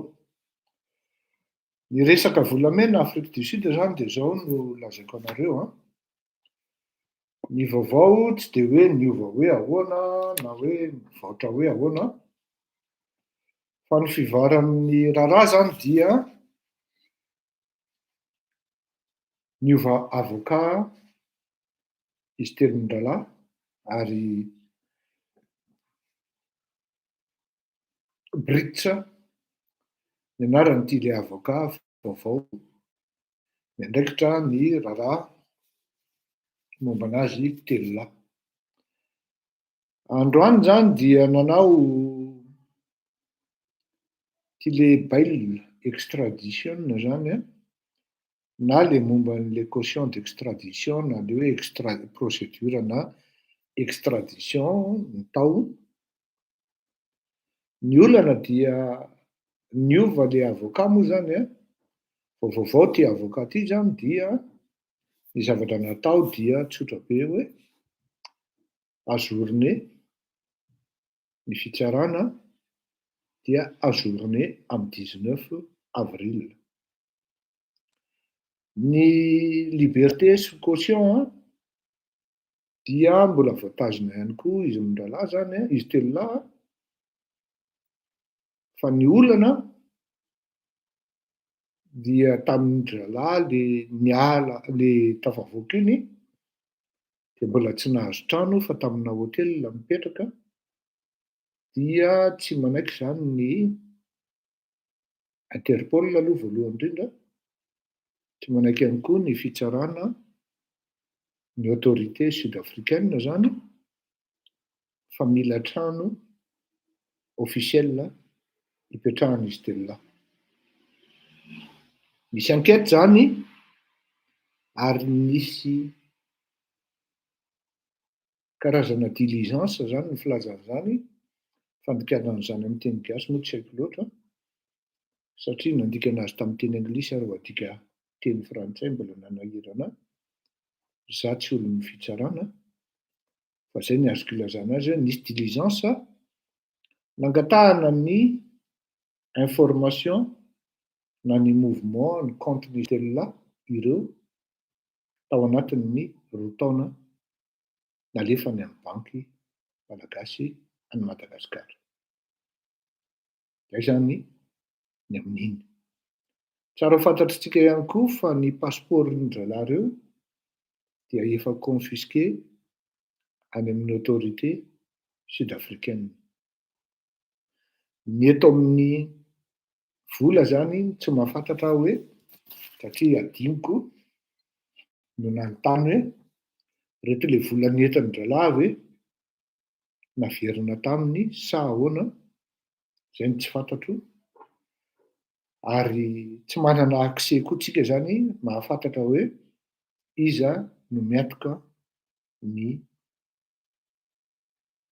Ny resaka volamena Afrique du Sud zany dia zao no lazaiko anareo a. Ny vaovao tsy dia hoe niova hoe ahoana na hoe mivaotra hoe ahoana, fa ny fivoaran'ny raharaha zany dia niova avocat izy telon-dralahy ary Britsa ny anaran'ity ilay avocat vaovao miandraikitra ny raharaha momba anazy telo lahy. Androany zany dia nanao le bail extradition zany a, na le momba an'le caution d'extradition na le hoe procédure na extradition ny tao. Ny olana dia niova le avocat moa zany a, vaovao ty avocat ty zany dia ny zavatra natao dia tsotra be hoe ajourné ny fitsarana dia ajourné amin'ny 19 avril. Ny liberté sous caution dia mbola voatazona ihany koa izy mindralahy zany, izy telo lahy, fa ny olana dia tamin'ny dralahy le tafavoaka iny dia mbola tsy nahazo trano fa tamina hôtely mipetraka, dia tsy manaiky zany ny Interpol aloha voalohany indrindra, tsy manaiky ihany koa ny fitsarana ny autorité sud-africaine zany fa mila trano officiel hipetrahan'izy telo lahy. Misy enquête zany ary nisy karazana diligence zany ny filazan'izany, fandikanan'izany amin'ny teny gasy moa tsy haiko loatra satria nandika anazy tamin'ny teny anglisy ary voadika teny frantsay mbola nanahirana. Za tsy olon'ny fitsarana fa zay ny azoko ilazana azy hoe nisy diligence nangatahana ny information na ny mouvement ny compte ny telo lahy ireo tao anatin'ny 2 taona nalefany amin'ny banky malagasy any Madagasikara. Zay zany ny amin'iny. Tsara ho fantatritsika ihany koa fa ny passeport'ny dralahy reo dia efa confisqué any amin'ny autorité sud-africaine. Ny eto amin'ny vola zany tsy mahafantatra hoe satria adiniko no nanontany hoe reto le vola nentin'ny dralahy hoe naverina taminy sa ahoana, zay no tsy fantatro, ary tsy manana accès koa tsika zany mahafantatra hoe iza no miatoka ny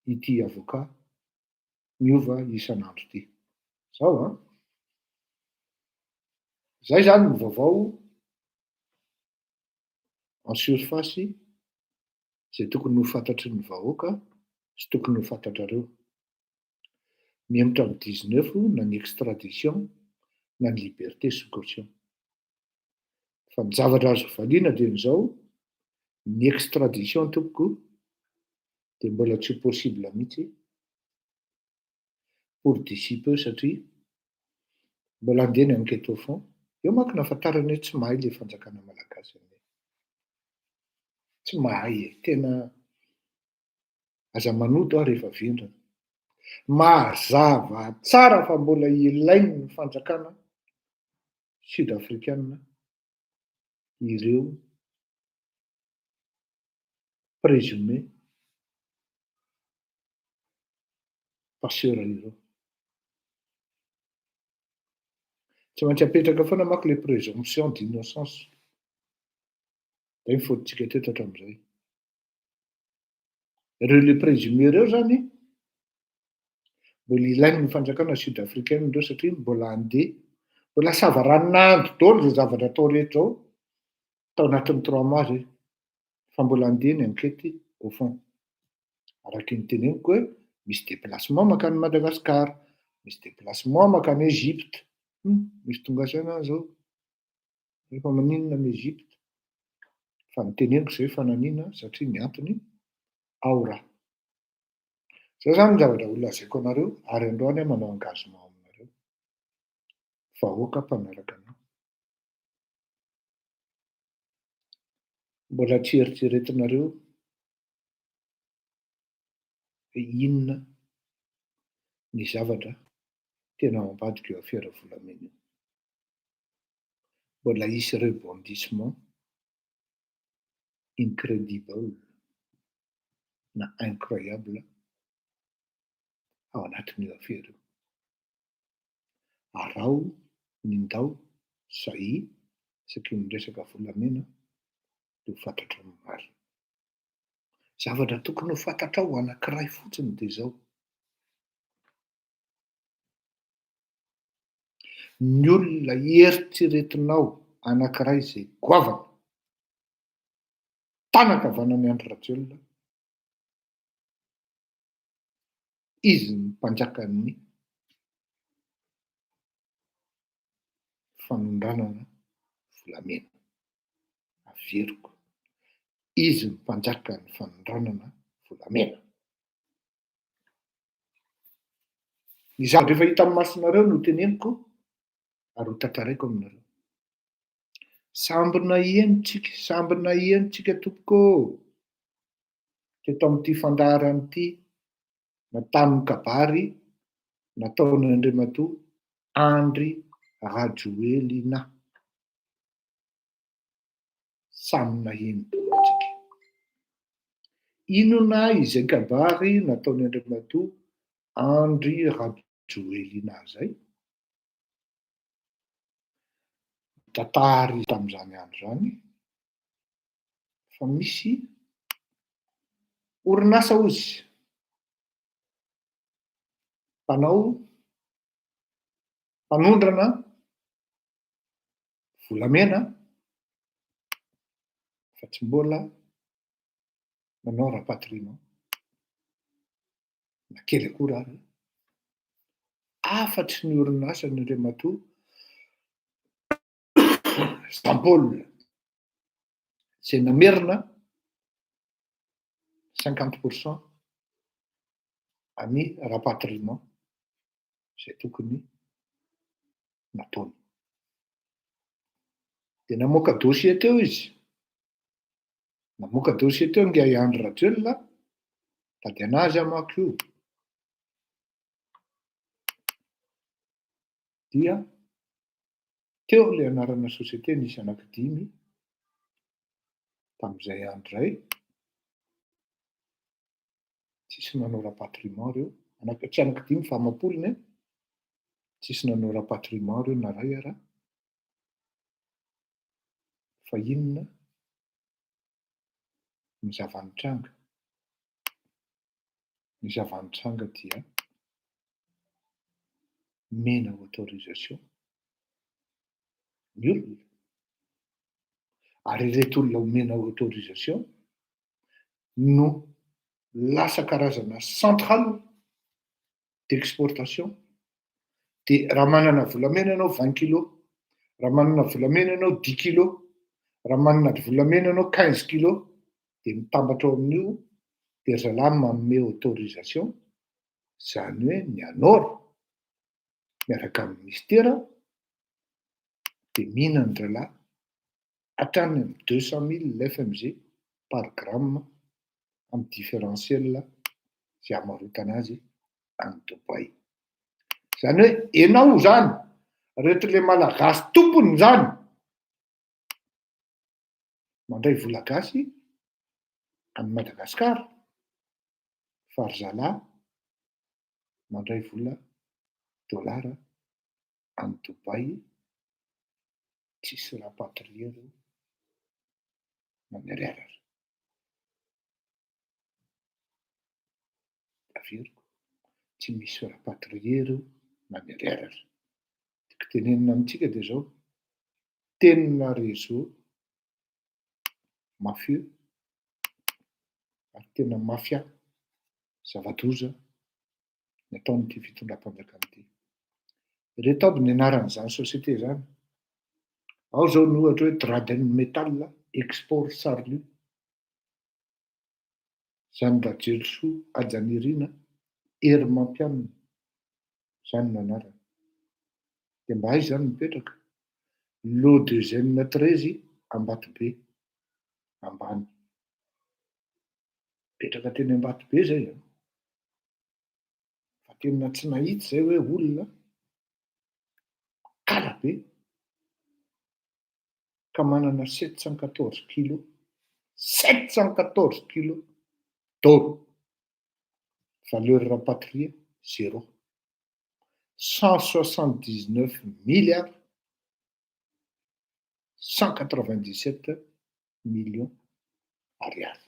ity avocat miova isan'andro ity. Zao a. Zay zany ny vaovao en surface zay tokony ho fantatry ny vahoaka sy tokony ho fantatrareo. Mihemotra amin'ny 19 na ny extradition na ny liberté sous caution. Fa ny zavatra azo valiana dia n'izao, ny extradition tompoko dia mbola tsy possible mihitsy pour d'ici peu satria mbola andeha ny enquête au fond. Eo manko nahafantarany hoe tsy mahay le fanjakana malagasy an'io. Tsy mahay e, tena aza manoto aho rehefa vendrana. Mazava tsara fa mbola ilainy ny fanjakana sud-africaine ireo présumé passeur ireo. Tsy maintsy apetraka foana manko le présomption d'innocence. Zay ny fotitsika teto hatramin'izay. Ireo le présumé ireo zany mbola ilainy ny fanjakana sud-africaine ireo satria mbola andeha, mbola savaranandro daholo zay zavatra atao rehetra ao tao anatin'ny 3 mois zay. Fa mbola andeha ny enquête au fond. Araky ny teneniko hoe misy déplacement makany Madagasikara, misy déplacement makany Egypte. Misy tonga saina zao rehefa maninona ny Egypte. Fa ny teneniko zay fananiana satria ny antony aora. Zay zany ny zavatra holazaiko anareo ary androany aho manao engagement aminareo. Vahoaka mpanaraka anao. Mbola tsy eritreretinareo hoe inona ny zavatra tena ambadika eo fiaravolamena io. Mbola hisy rebondissement incrédible na incroyable ao anatin'io affaire io. Arao, nindao, sahy, saky ny resaka volamena dia ho fantatra ny marina. Zavatra tokony ho fantatra ho anankiray fotsiny dia izao. Ny olona eritreretinao anankiray izay goavana tanakavanany Andry Rajoelina, izy ny mpanjakan'ny fanondranana volamena. Averiko. Izy ny mpanjakan'ny fanondranana volamena. Ny zavatra efa hita amin'ny masonareo no teneniko ary ho tantaraiko aminareo. Sambina ienitsika tompoko teto amin'ity fandaharana ity nataon'ny kabary nataony Andriamatoa Andry Rajoelina. Samina ienitsika. Inona izay kabary nataony Andriamatoa Andry Rajoelina zay? Tantary tamin'izany andro zany fa misy orinasa ozy mpanondrana volamena fa tsy mbola manao rapatriement na kely akory ary. Afatry ny orinasa ny Andriamatoa Jean-Paul izay namerina 50% amin'ny rapatriement izay tokony nataony. Dia namoaka dossier teo izy. Namoaka dossier teo nge Andry Rajoelina, tady anazy amako io. Dia teo le anarana société nisy anankidimy tamin'izay andro zay. Tsisy nanao rapatriement reo. Tsy anankidimy fa amam-polony. Tsisy nanao rapatriement reo na ray ara. Fa inona ny zavanitranga? Ny zavanitranga dia mena autorisation ny olona. Ary ireto olona omena autorisation no lasa karazana centrale d'exportation. Dia raha manana volamena ianao 20 kilos, raha manana volamena ianao 10 kilos, Raha manana volamena anao 15 kilo, dia mitambatra ao amin'io, dia zalahy manome autorisation, zany hoe ny anora miaraka amin'ny ministera dia mihinana ny zalahy hatrany amin'ny 200 000 l'FMG par gramme amin'ny différentiel izay hamarotana azy any Dubai. Zany hoe ianao zany, rehetra ilay malagasy tompony zany, mandray vola gasy any Madagasikara, fa ry zalahy mandray vola dolara any Dubai, tsisy rapatriero manararara. Averiko, tsy misy rapatriero manararara. Tiako tenenina amintsika dia zao, tenina réseau mafieux ary tena mafia zava-doza ny ataon'ity fitondram-panjakana ity. Ireto aby ny anaran'izany société zany. Ao zao ny ohatra hoe Draden Metal Export Sarlu, zany Rajelso Ajanirina Hery Mampianina, zany no anarany. Dia mba aiza zany mipetraka? Lot de Gêne 13 Ambatobe ambany. Mipetraka teny Ambatobe zay a. Fa tena tsy nahita zay hoe olona kala be ka manana 714 kilo, 714 kilo d'or. Valeur rapatriée, 0. 179 milliards 197 millions ariary.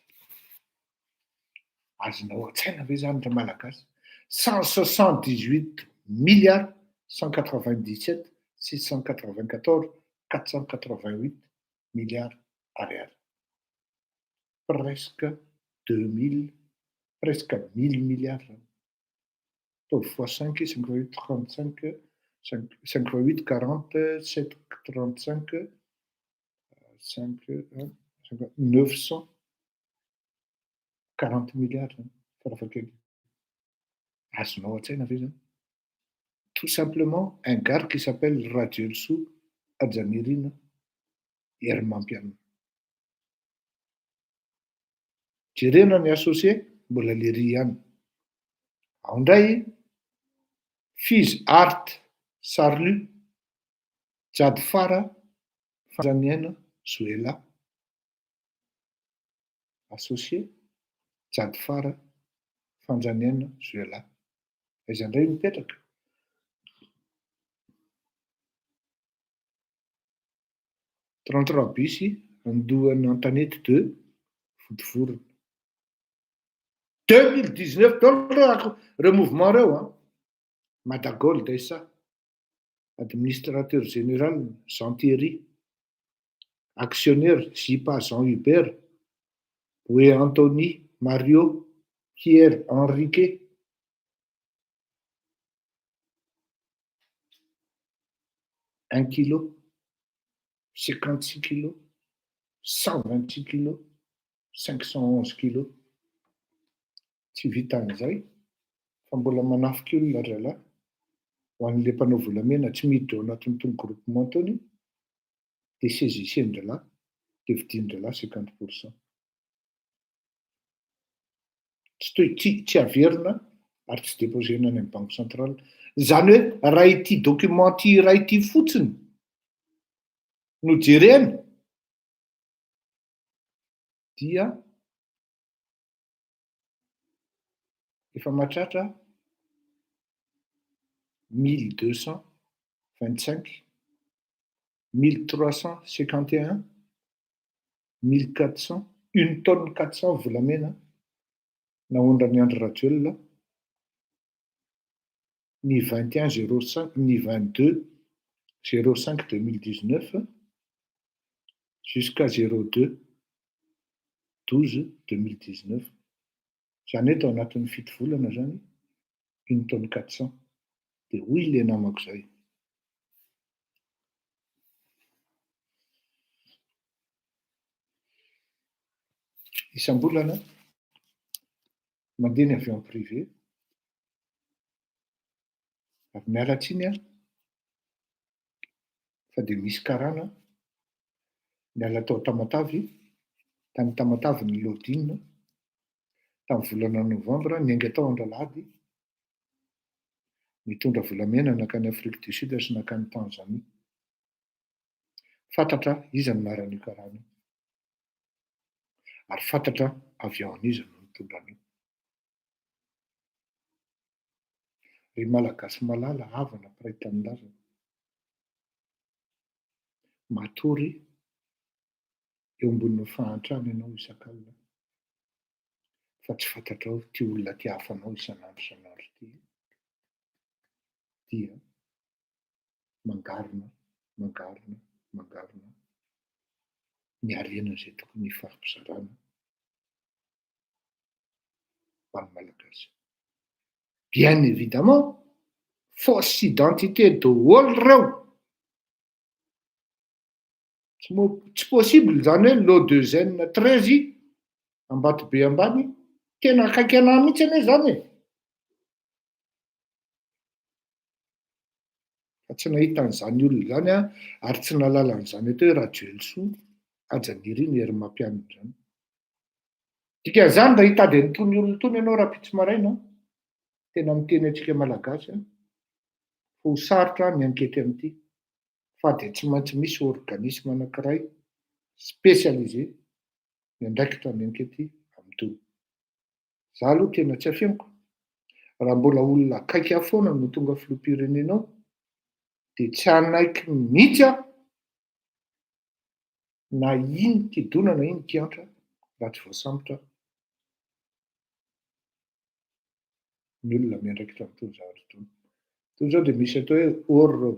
Azonao an-tsaina ve zany ra malagasy? 178 milliards 197 694 488 milliards ariary. Presque 2000, presque 1000 milliards. Donc fois 5, 58, 35, 58, 40, 7, 35, 5, 940 milliards. Farafakely. Azonao an-tsaina ve zany? Tout simplement un gars qui s'appelle Rajelso Ajanirina Hery Mampianina. Jerena ny associé, mbola lery ihany. Ao indray Fiz Art Sarlu, Jady Fara Fanjaniana Zoela. Associé Jady Fara Fanjaniana Zoela. Aiza indray mipetraka? Bus andohan'ny Antanety 2 Votovorona. 2019 taona reo mouvement reo Madagol Dessa, administrateur général Jean Thierry, actionnaire Zipa Jean Hubert, Boué Anthony Mario Pierre Henrique, un kilo, 56 kilos, 126 kilos, 511 kilos. Tsy vita an'izay, fa mbola manafiky olona zalahy ho an'ilay mpanao volamena tsy miditra ao anatin'itony groupement tony, dia saisissien-dralahy, dia vidin-dralahy 50%. Tsy averina ary tsy déposena any amin'ny banque centrale. Zany hoe raha ity document raha ity fotsiny no jerena dia efa mahatratra 1225, 1351, 1400, 1 tonne 400 volamena naondra ny Andry Rajoelina ny 21 05, ny 22 05 2019 jusqu'à 02 12 2019. Zany hoe tao anatin'ny fito volana zany 1 tonne 400. Dia hoy ilay namako zay. Isam-bolana mandeha ny avion privé ary miala tsiny a fa dia misy karana miala tao Tamatavy, tany Tamatavy ny lodinina tamin'ny volana novambra niainga tao Andalady mitondra volamena nakany Afrique du Sud sy nakany Tanzania. Fantatra iza no naran'io karana ary fantatra avion iza no mitondra an'io. Ry malagasy malala havana piray tanin-drazana matory eo ambonin'ny fahantrana ianao isak'alina fa tsy fantatrao ty olona ty hafanao isan'andro dia mangarina ny harena izay tokony hifampizarana ho an'ny malagasy. Bien évidemment, fausse identité daholo reo. Tsy possible zany hoe lot de gène 13 Ambatobe ambany tena akaiky anahy mihitsy anie zany e. Fa tsy nahita an'izany olona zany a ary tsy nalala an'izany atao hoe Radioelsoa ajaniry ny hery mampianina zany. Dikan'izany raha hitady an'itony olona itony ianao Rapitso maraina tena miteny antsika malagasy a ho sarotra ny ankety amin'ity fa dia tsy maintsy misy organisme anankiray spécialisé miandraikitra ny ankety amin'itony. Za aloha tena tsy afeniko raha mbola olona akaiky ahy foana no tonga filoham-pirenenao dia tsy anaiky mihitsy aho na ino kidona na ino kiantra raha tsy voasambotra ny olona miandraikitra amin'itony zavatra itony. Itony izao dia misy atao hoe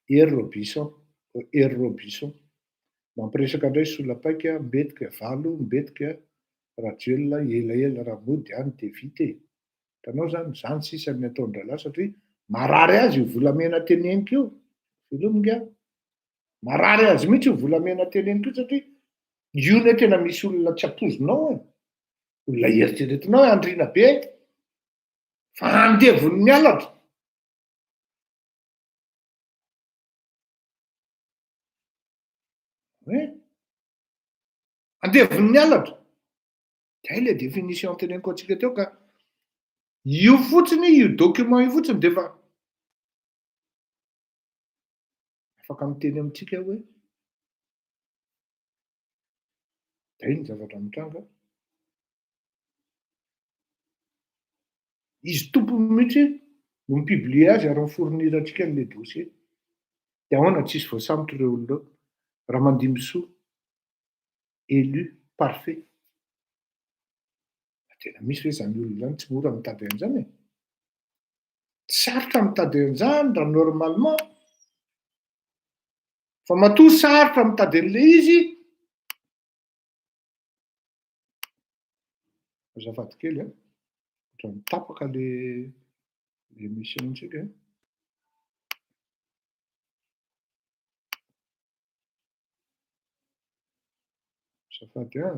Ery Robinson mampiresaka indray solapaika mbetika valo mbetika Radioelina elaela raha mody any dia vita e. Hitanao zany izany sisa ny ataon-dralahy satria marary azy io volamena teneniko io filominga marary azy mihitsy io volamena teneniko io satria io ne tena misy olona tsy apozinao e. Olona eritreretinao hoe andriana be fa andevony mialatra. Andevony mialatra. Dia ilay définition teneniko antsika teo ka io fotsiny io document io fotsiny dia efa afaka miteny amintsika hoe dia iny zavatra mitranga. Izy tompony mihitsy no mipiblie azy ary mifournir antsika an'ilay dossier. Dia ahoana tsisy voasambotra ireo olona ireo raha mandimy soa élu parfait. Tena misy hoe izany olona izany tsy mora mitady an'izany e. Tsy sarotra mitady an'izany raha normalement fa matoa sarotra mitady an'ilay izy. Azafady kely a ohatran'ny mitapaka le émission-ntsika. Azafady a.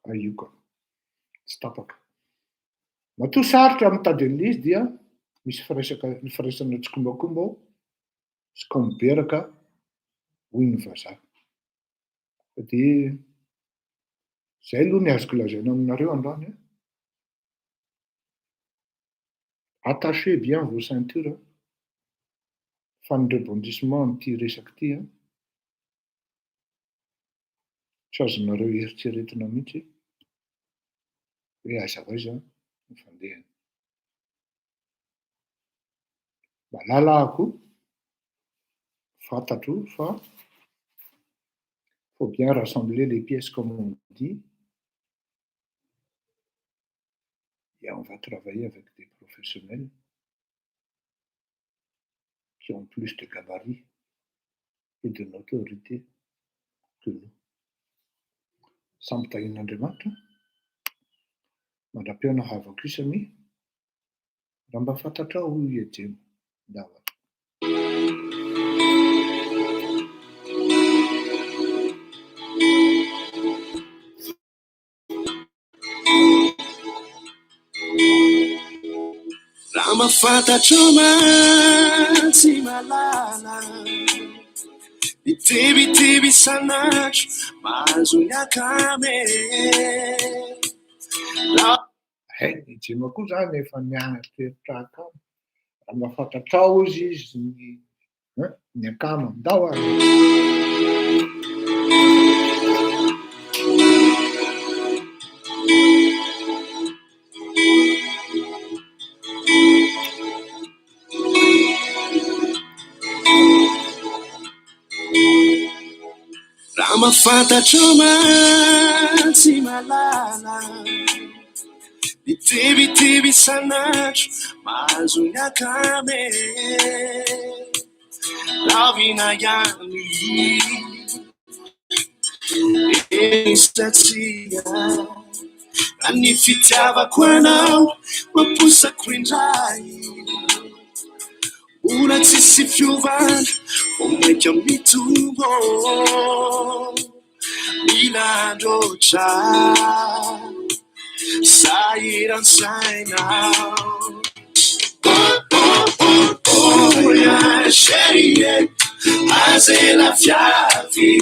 Io koa tsy tapaka. Matoa sarotra mitady an'ilay izy dia misy firaisana tsikombakomba ao sy komberaka hoy ny vazaha. Dia izay aloha ny azoko lazaina aminareo androany. Attachez bien vos ceintures fa ny rebondissement amin'ity resaka ity tsy azonareo eritreretina mihitsy hoe aiza ho aiza ny fandehany. Mba lalako fantatro fa faut bien rassembler les pièces comme on dit et on va travailler avec des professionnels qui ont plus de gabarit et de notoriété que nous. Samby tahin'Andriamanitra mandra-piona havako isany raha mba fantatrao ejeno davatra. mafantatro matsy malala itibitiby sanatro mahazo miakame Ijema koa zany efa niateritra akamo. Raha mafantatrao izy ny akamo amindao ary. Raha mafantatro matsy malala itibitiby sanatro mahazo miakame lavina ihany satria raha ny fitiavako anao mamposako indray ora tsisy fiovana vo maika mitombo milandrotra sahiransainao ya chérie azela fiavy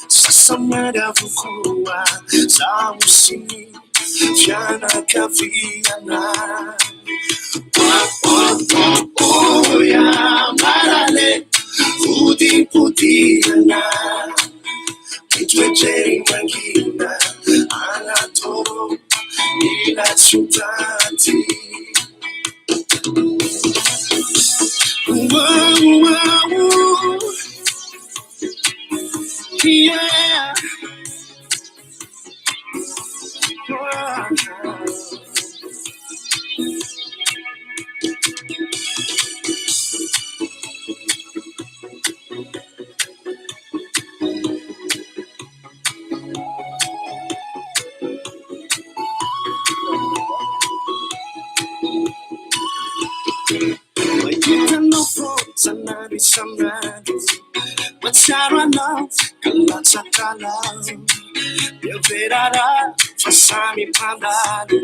sasamary avokoa zaho sy ny fianakaviana ya marale fodimpodiana mitoetreri mangina anatoro ilaciutanti yeah. Sanari sanari Matsara now Kalatsakala Yaverara Fasami Pandalu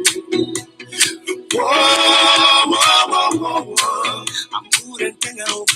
Whoa, whoa, whoa, whoa, whoa I'm putting thing out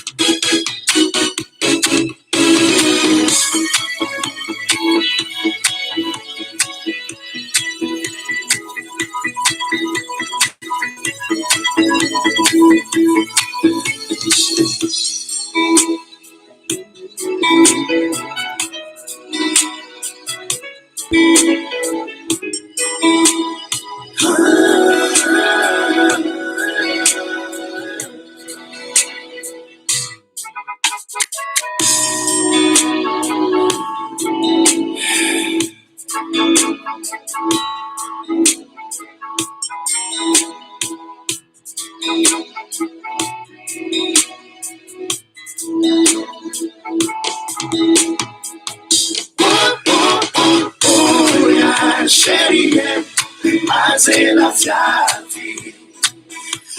Chérie, azela fiavi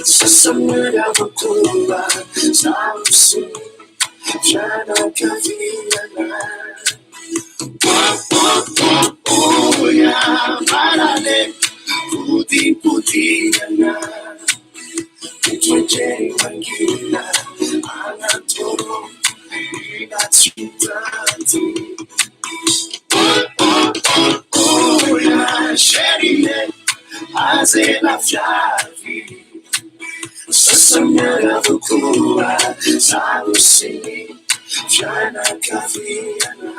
sasamera vakoba sausi fianakaviana ya marale pudiana mitoetreri mangina anatoro ilaciutanti chérie, azela fiavi sasamera vakoba sausi fianakaviana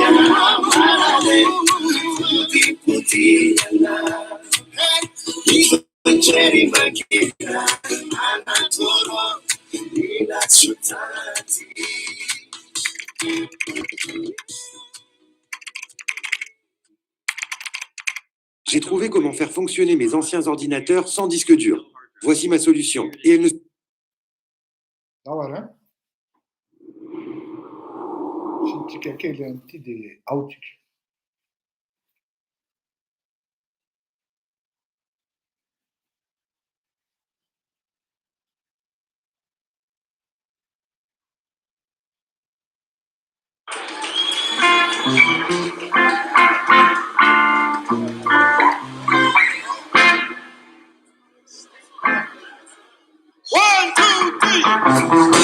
ya marale pudiana mitoetreri mangina anatoro ilaciutanti. J'ai trouvé comment faire fonctionner mes anciens ordinateurs sans disque dur. Voici ma solution. Et elle ne... Voara. Sintsika kely an'ity dia aotsika. Thank